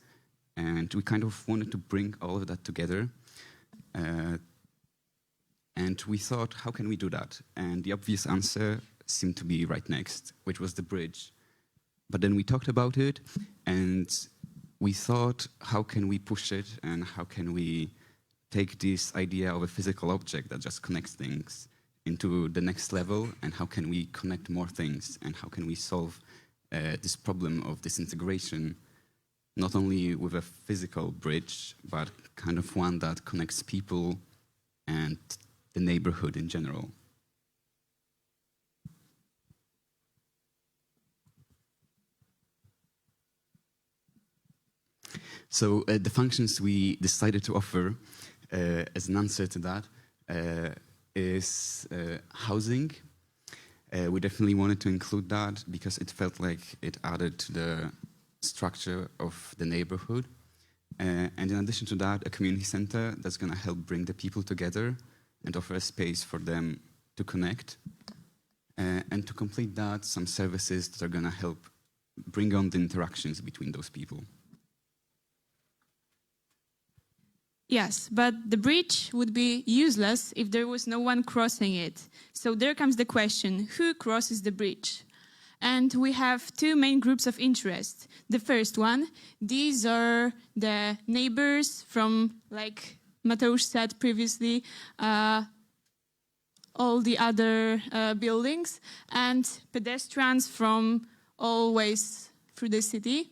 And we kind of wanted to bring all of that together. And we thought, how can we do that? And the obvious answer seemed to be right next, which was the bridge. But then we talked about it, and we thought, how can we push it, and how can we take this idea of a physical object that just connects things into the next level, and how can we connect more things, and how can we solve this problem of disintegration, not only with a physical bridge, but kind of one that connects people and the neighborhood in general. So the functions we decided to offer as an answer to that is housing. We definitely wanted to include that because it felt like it added to the structure of the neighborhood. And in addition to that, a community center that's going to help bring the people together and offer a space for them to connect. And to complete that, some services that are going to help bring on the interactions between those people. Yes, but the bridge would be useless if there was no one crossing it. So there comes the question, who crosses the bridge? And we have two main groups of interest. The first one, these are the neighbors from, like Mateusz said previously, all the other buildings, and pedestrians from all ways through the city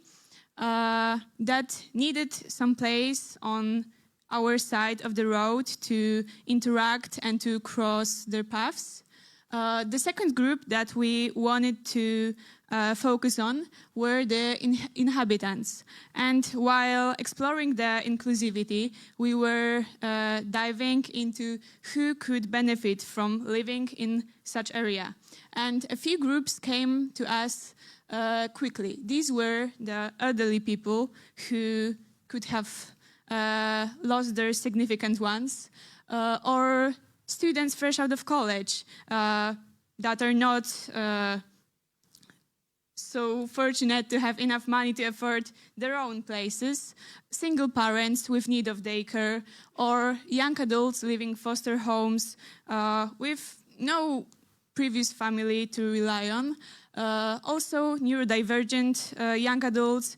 that needed some place on our side of the road to interact and to cross their paths. The second group that we wanted to focus on were the inhabitants. And while exploring the inclusivity, we were diving into who could benefit from living in such area. And a few groups came to us quickly. These were the elderly people who could have lost their significant ones, or students fresh out of college that are not so fortunate to have enough money to afford their own places, single parents with need of daycare, or young adults living foster homes with no previous family to rely on. Also neurodivergent young adults,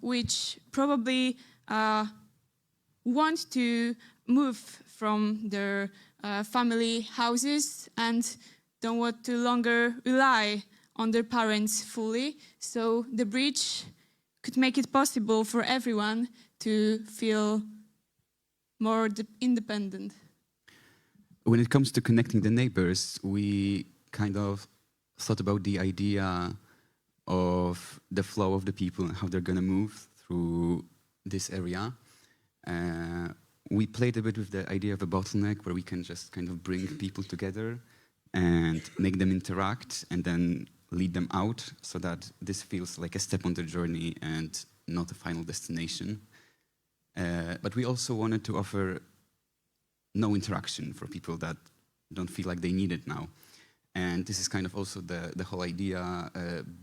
which probably want to move from their family houses and don't want to longer rely on their parents fully. So the bridge could make it possible for everyone to feel more independent. When it comes to connecting the neighbors, we kind of thought about the idea of the flow of the people and how they're going to move through this area. We played a bit with the idea of a bottleneck where we can just kind of bring people together and make them interact and then lead them out so that this feels like a step on the journey and not a final destination. But we also wanted to offer no interaction for people that don't feel like they need it now. And this is kind of also the whole idea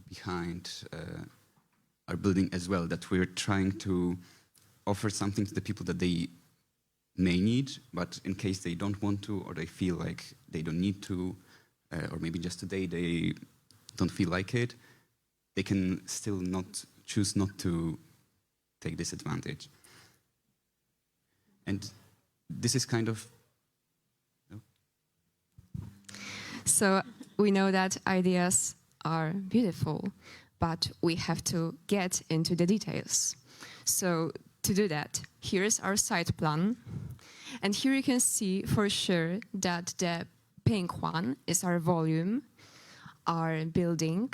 behind our building as well, that we're trying to offer something to the people that they may need, but in case they don't want to, or they feel like they don't need to, or maybe just today they don't feel like it, they can still not choose not to take this advantage. And this is kind of... So we know that ideas are beautiful, but we have to get into the details. So to do that, here's our site plan. And here you can see for sure that the pink one is our volume, our building,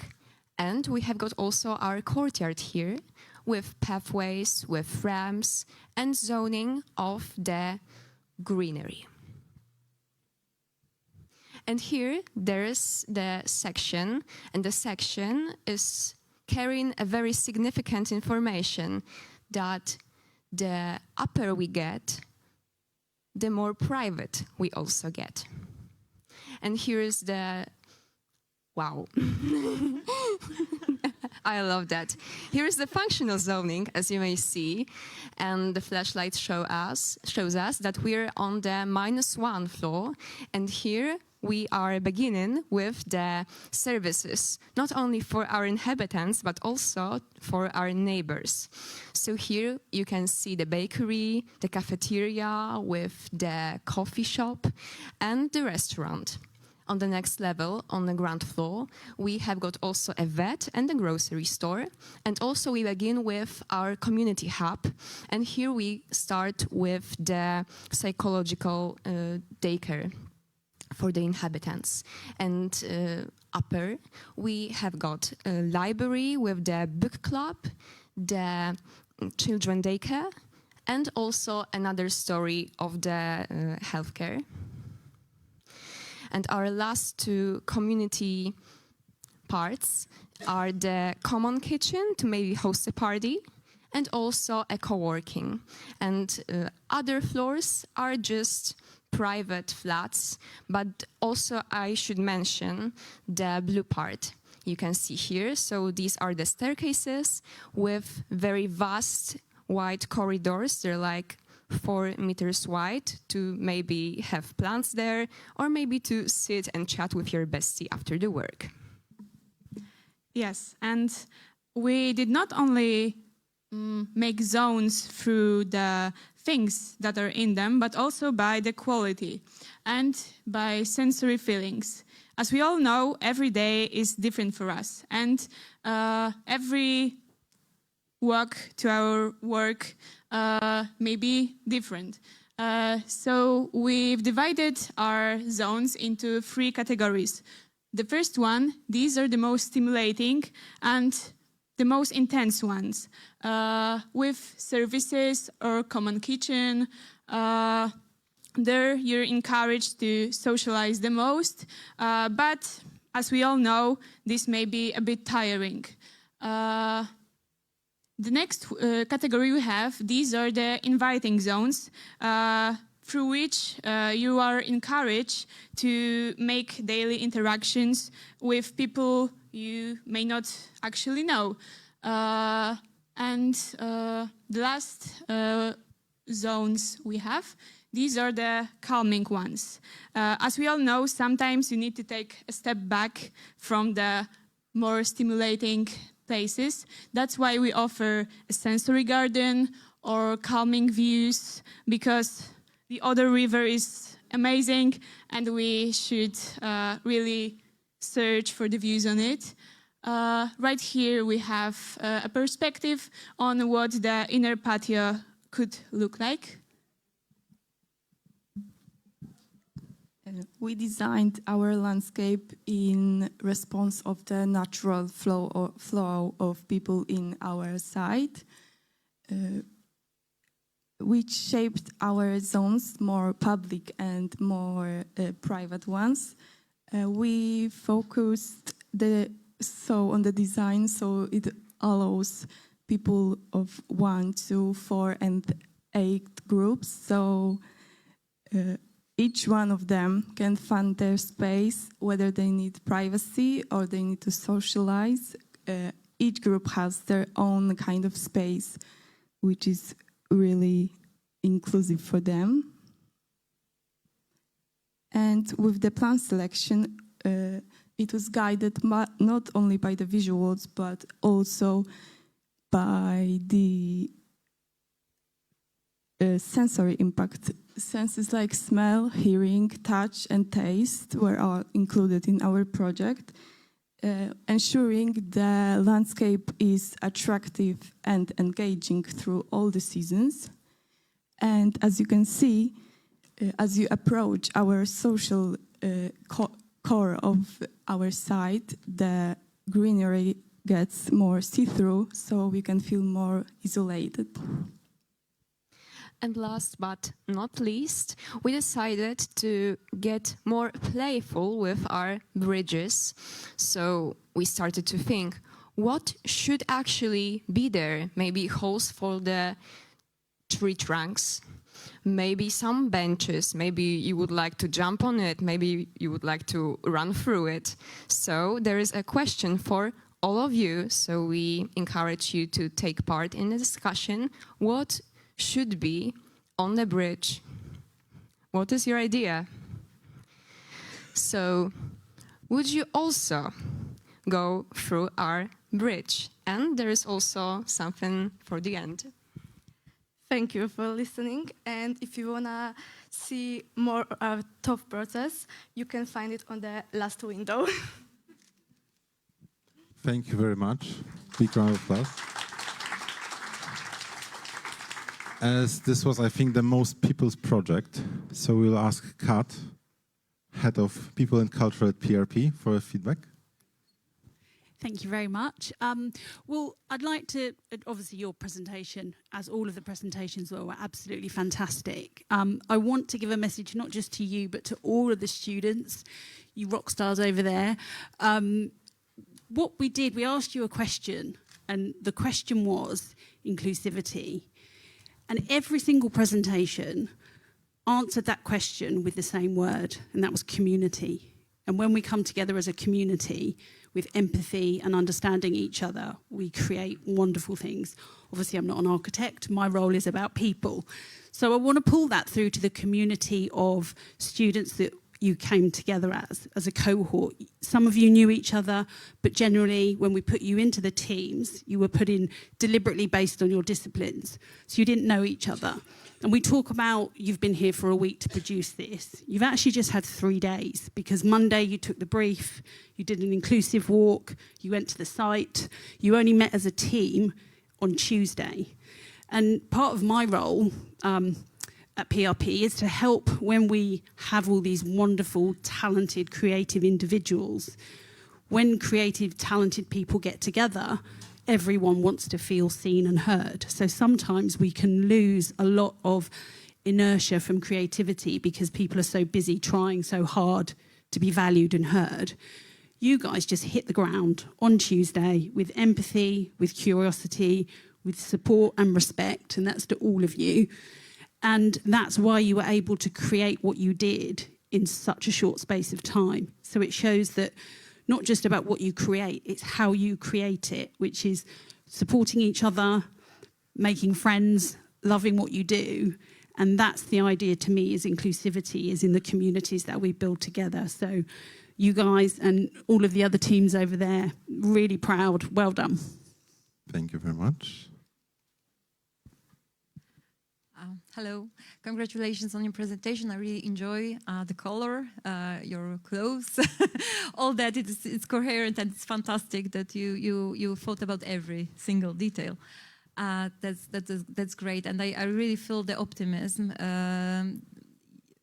and we have got also our courtyard here with pathways, with ramps, and zoning of the greenery. And here there's the section, and the section is carrying a very significant information that the upper we get, the more private we also get. And here's the, wow. I love that. Here's the functional zoning, as you may see, and the flashlight shows us that we're on the -1 floor, and here we are beginning with the services, not only for our inhabitants, but also for our neighbors. So here you can see the bakery, the cafeteria with the coffee shop and the restaurant. On the next level, on the ground floor, we have got also a vet and a grocery store. And also we begin with our community hub. And here we start with the psychological daycare for the inhabitants. And upper, we have got a library with the book club, the children daycare, and also another story of the healthcare. And our last two community parts are the common kitchen to maybe host a party, and also a co-working. And other floors are just private flats, but also I should mention the blue part you can see here. So these are the staircases with very vast wide corridors. They're like 4 meters wide to maybe have plants there, or maybe to sit and chat with your bestie after the work. Yes, and we did not only make zones through the things that are in them, but also by the quality and by sensory feelings. As we all know, every day is different for us, and every walk to our work may be different. So we've divided our zones into 3 categories. The first one, these are the most stimulating and the most intense ones, with services or common kitchen. There you're encouraged to socialize the most, but as we all know, this may be a bit tiring. The next category we have, these are the inviting zones, through which you are encouraged to make daily interactions with people you may not actually know. And the last zones we have, these are the calming ones. As we all know, sometimes you need to take a step back from the more stimulating places. That's why we offer a sensory garden or calming views, because the Oder River is amazing and we should really search for the views on it. Right here we have a perspective on what the inner patio could look like. We designed our landscape in response of the natural flow of people in our site, which shaped our zones, more public and more private ones. We focused on the design, so it allows people of 1, 2, 4, and 8 groups. So each one of them can find their space, whether they need privacy or they need to socialize. Each group has their own kind of space, which is really inclusive for them. And with the plan selection, it was guided not only by the visuals, but also by the sensory impact. Senses like smell, hearing, touch, and taste were all included in our project, ensuring the landscape is attractive and engaging through all the seasons. And as you can see, as you approach our social core of our site, the greenery gets more see-through, so we can feel more isolated. And last but not least, we decided to get more playful with our bridges. So we started to think, what should actually be there? Maybe holes for the tree trunks, maybe some benches, maybe you would like to jump on it, maybe you would like to run through it. So there is a question for all of you, so we encourage you to take part in the discussion. What should be on the bridge? What is your idea? So, would you also go through our bridge? And there is also something for the end. Thank you for listening. And if you wanna see more of our thought process, you can find it on the last window. Thank you very much. Big round of applause. As this was, I think, the most people's project, so we'll ask Kat, Head of People and Culture at PRP, for a feedback. Thank you very much. Well, I'd like to, obviously your presentation, as all of the presentations were absolutely fantastic. I want to give a message not just to you, but to all of the students, you rock stars over there. What we did, we asked you a question, and the question was inclusivity. And every single presentation answered that question with the same word, and that was community. And when we come together as a community with empathy and understanding each other, we create wonderful things. Obviously, I'm not an architect. My role is about people. So I want to pull that through to the community of students that you came together as a cohort. Some of you knew each other, but generally when we put you into the teams, you were put in deliberately based on your disciplines. So you didn't know each other. And we talk about you've been here for a week to produce this. You've actually just had 3 days, because Monday you took the brief, you did an inclusive walk, you went to the site, you only met as a team on Tuesday. And part of my role at PRP is to help when we have all these wonderful, talented, creative individuals. When creative, talented people get together, everyone wants to feel seen and heard. So sometimes we can lose a lot of inertia from creativity because people are so busy trying so hard to be valued and heard. You guys just hit the ground on Tuesday with empathy, with curiosity, with support and respect, and that's to all of you. And that's why you were able to create what you did in such a short space of time. So it shows that not just about what you create, it's how you create it, which is supporting each other, making friends, loving what you do. And that's the idea to me, is inclusivity is in the communities that we build together. So you guys and all of the other teams over there, really proud. Well done. Thank you very much. Hello, congratulations on your presentation. I really enjoy the color, your clothes, all that. It's coherent and it's fantastic that you thought about every single detail. That's great, and I really feel the optimism.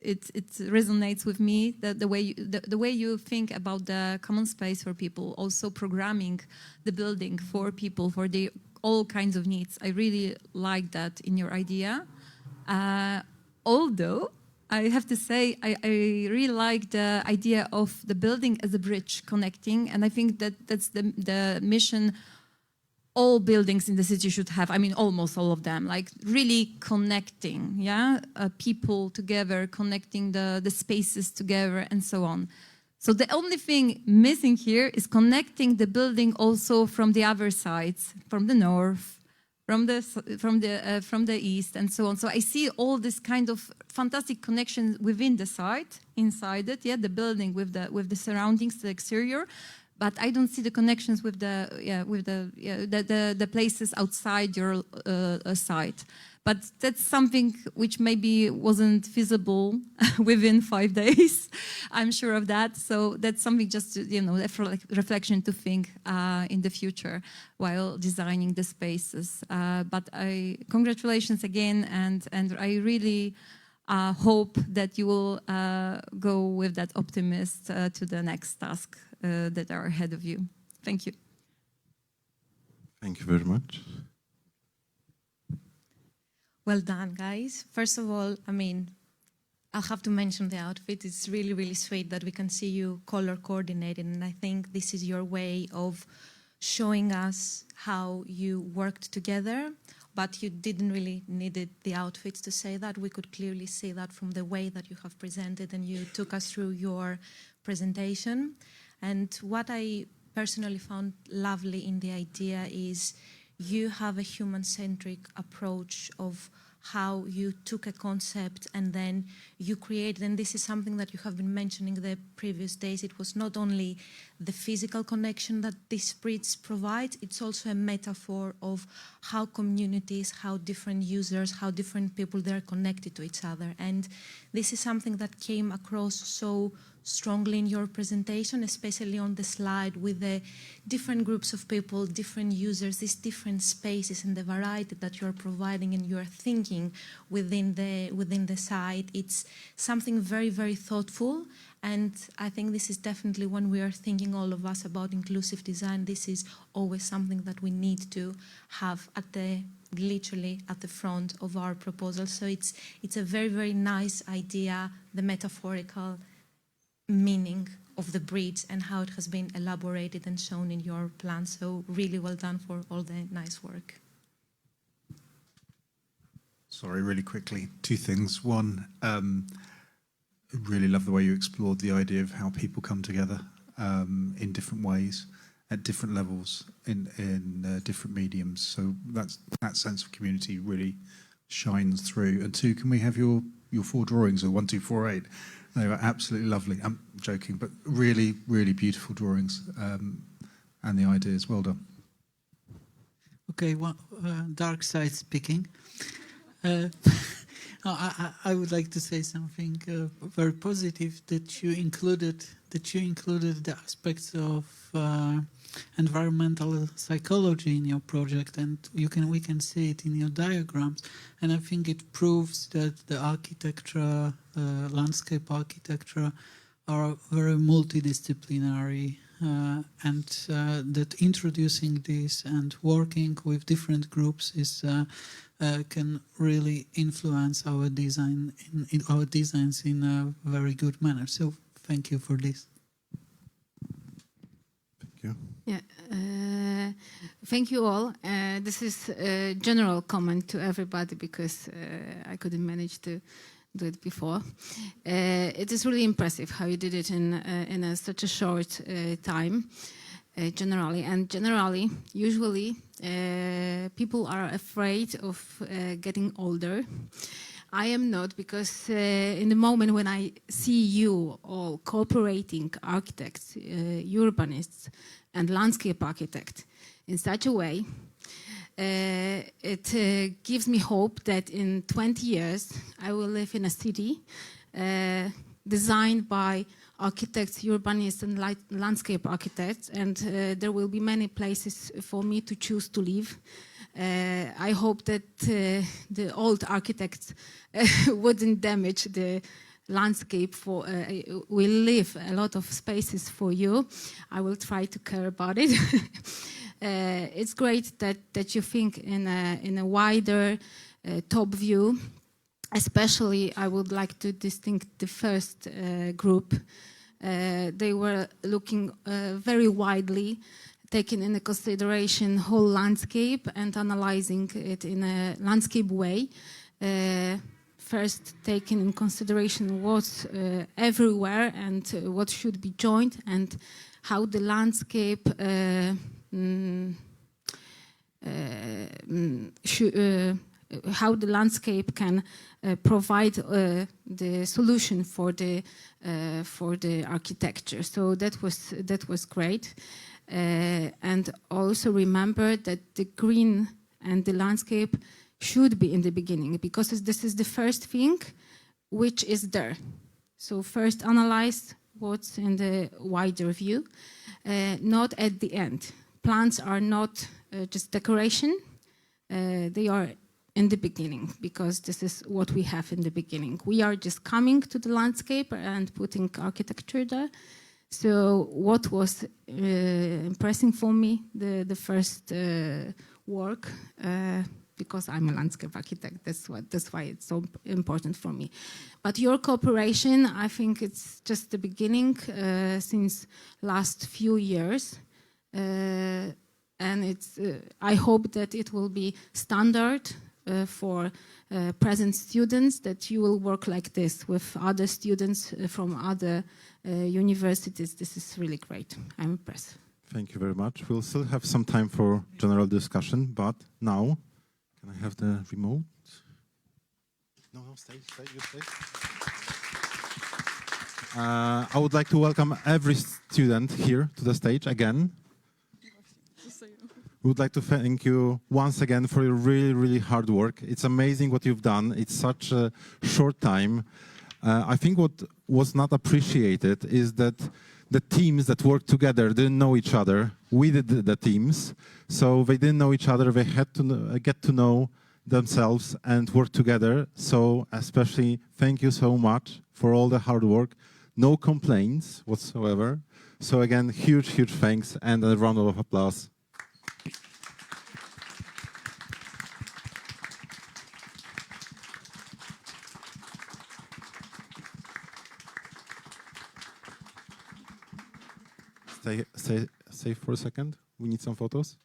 It resonates with me, the way you think about the common space for people, also programming the building for people for all kinds of needs. I really like that in your idea. Although I have to say I really like the idea of the building as a bridge connecting, and I think that's the mission all buildings in the city should have. I mean, almost all of them, like really connecting, people together, connecting the spaces together, and so on. So the only thing missing here is connecting the building also from the other sides, from the north, from the east, and so on. So I see all this kind of fantastic connections within the site, inside it, the building with the surroundings, the exterior, but I don't see the connections with the places outside your site. But that's something which maybe wasn't feasible within 5 days. I'm sure of that. So that's something just to, reflection to think in the future while designing the spaces. But congratulations again, and I really hope that you will go with that optimist to the next task that are ahead of you. Thank you. Thank you very much. Well done, guys. First of all, I mean, I'll have to mention the outfit. It's really, really sweet that we can see you color coordinated. And I think this is your way of showing us how you worked together, but you didn't really need the outfits to say that. We could clearly see that from the way that you have presented and you took us through your presentation. And what I personally found lovely in the idea is you have a human-centric approach of how you took a concept and then you created, and this is something that you have been mentioning the previous days, it was not only the physical connection that this bridge provides, it's also a metaphor of how communities, how different users, how different people, they're connected to each other. And this is something that came across so strongly in your presentation, especially on the slide with the different groups of people, different users, these different spaces and the variety that you're providing and you're thinking within the site. It's something very, very thoughtful. And I think this is definitely when we are thinking, all of us, about inclusive design, this is always something that we need to have literally at the front of our proposal. So it's a very, very nice idea, the metaphorical meaning of the bridge and how it has been elaborated and shown in your plan. So really well done for all the nice work. Sorry, really quickly, 2 things. One, I really love the way you explored the idea of how people come together in different ways, at different levels, in different mediums. So that sense of community really shines through. And 2, can we have your 4 drawings, or 1, 2, 4, 8? They were absolutely lovely. I'm joking, but really, really beautiful drawings, and the ideas. Well done. Okay, dark side speaking. I would like to say something very positive, that you included the aspects of environmental psychology in your project, and we can see it in your diagrams, and I think it proves that the architecture, landscape architecture, are very multidisciplinary, and that introducing this and working with different groups is can really influence our design in our designs in a very good manner. So thank you for this. Thank you. Yeah, thank you all. This is a general comment to everybody because I couldn't manage to do it before. It is really impressive how you did it in such a short time. Generally, usually, people are afraid of getting older. I am not, because in the moment when I see you all cooperating architects, urbanists, and landscape architects in such a way, it gives me hope that in 20 years I will live in a city designed by architects, urbanists, and landscape architects, and there will be many places for me to choose to live. I hope that the old architects wouldn't damage the landscape. Will leave a lot of spaces for you. I will try to care about it. It's great that you think in a wider top view. Especially, I would like to distinguish the first group. They were looking very widely, taking into consideration whole landscape and analyzing it in a landscape way. First, taking in consideration what's everywhere and what should be joined, and how the landscape how the landscape can provide the solution for the architecture. So that was great, and also remember that the green and the landscape should be in the beginning, because this is the first thing which is there. So first analyze what's in the wider view, not at the end. Plants are not just decoration, they are in the beginning, because this is what we have in the beginning. We are just coming to the landscape and putting architecture there. So what was impressing for me, the first work, because I'm a landscape architect, that's why it's so important for me. But your cooperation, I think it's just the beginning since last few years. And it's, I hope that it will be standard for present students, that you will work like this with other students from other universities. This is really great. I'm impressed. Thank you very much. We'll still have some time for general discussion, but now, can I have the remote? No, stay, you stay. I would like to welcome every student here to the stage again. We would like to thank you once again for your really, really hard work. It's amazing what you've done. It's such a short time. I think what was not appreciated is that the teams that worked together didn't know each other. We did the teams, so they didn't know each other. They had to get to know themselves and work together. So especially thank you so much for all the hard work. No complaints whatsoever. So again, huge, huge thanks, and a round of applause. Stay for a second. We need some photos.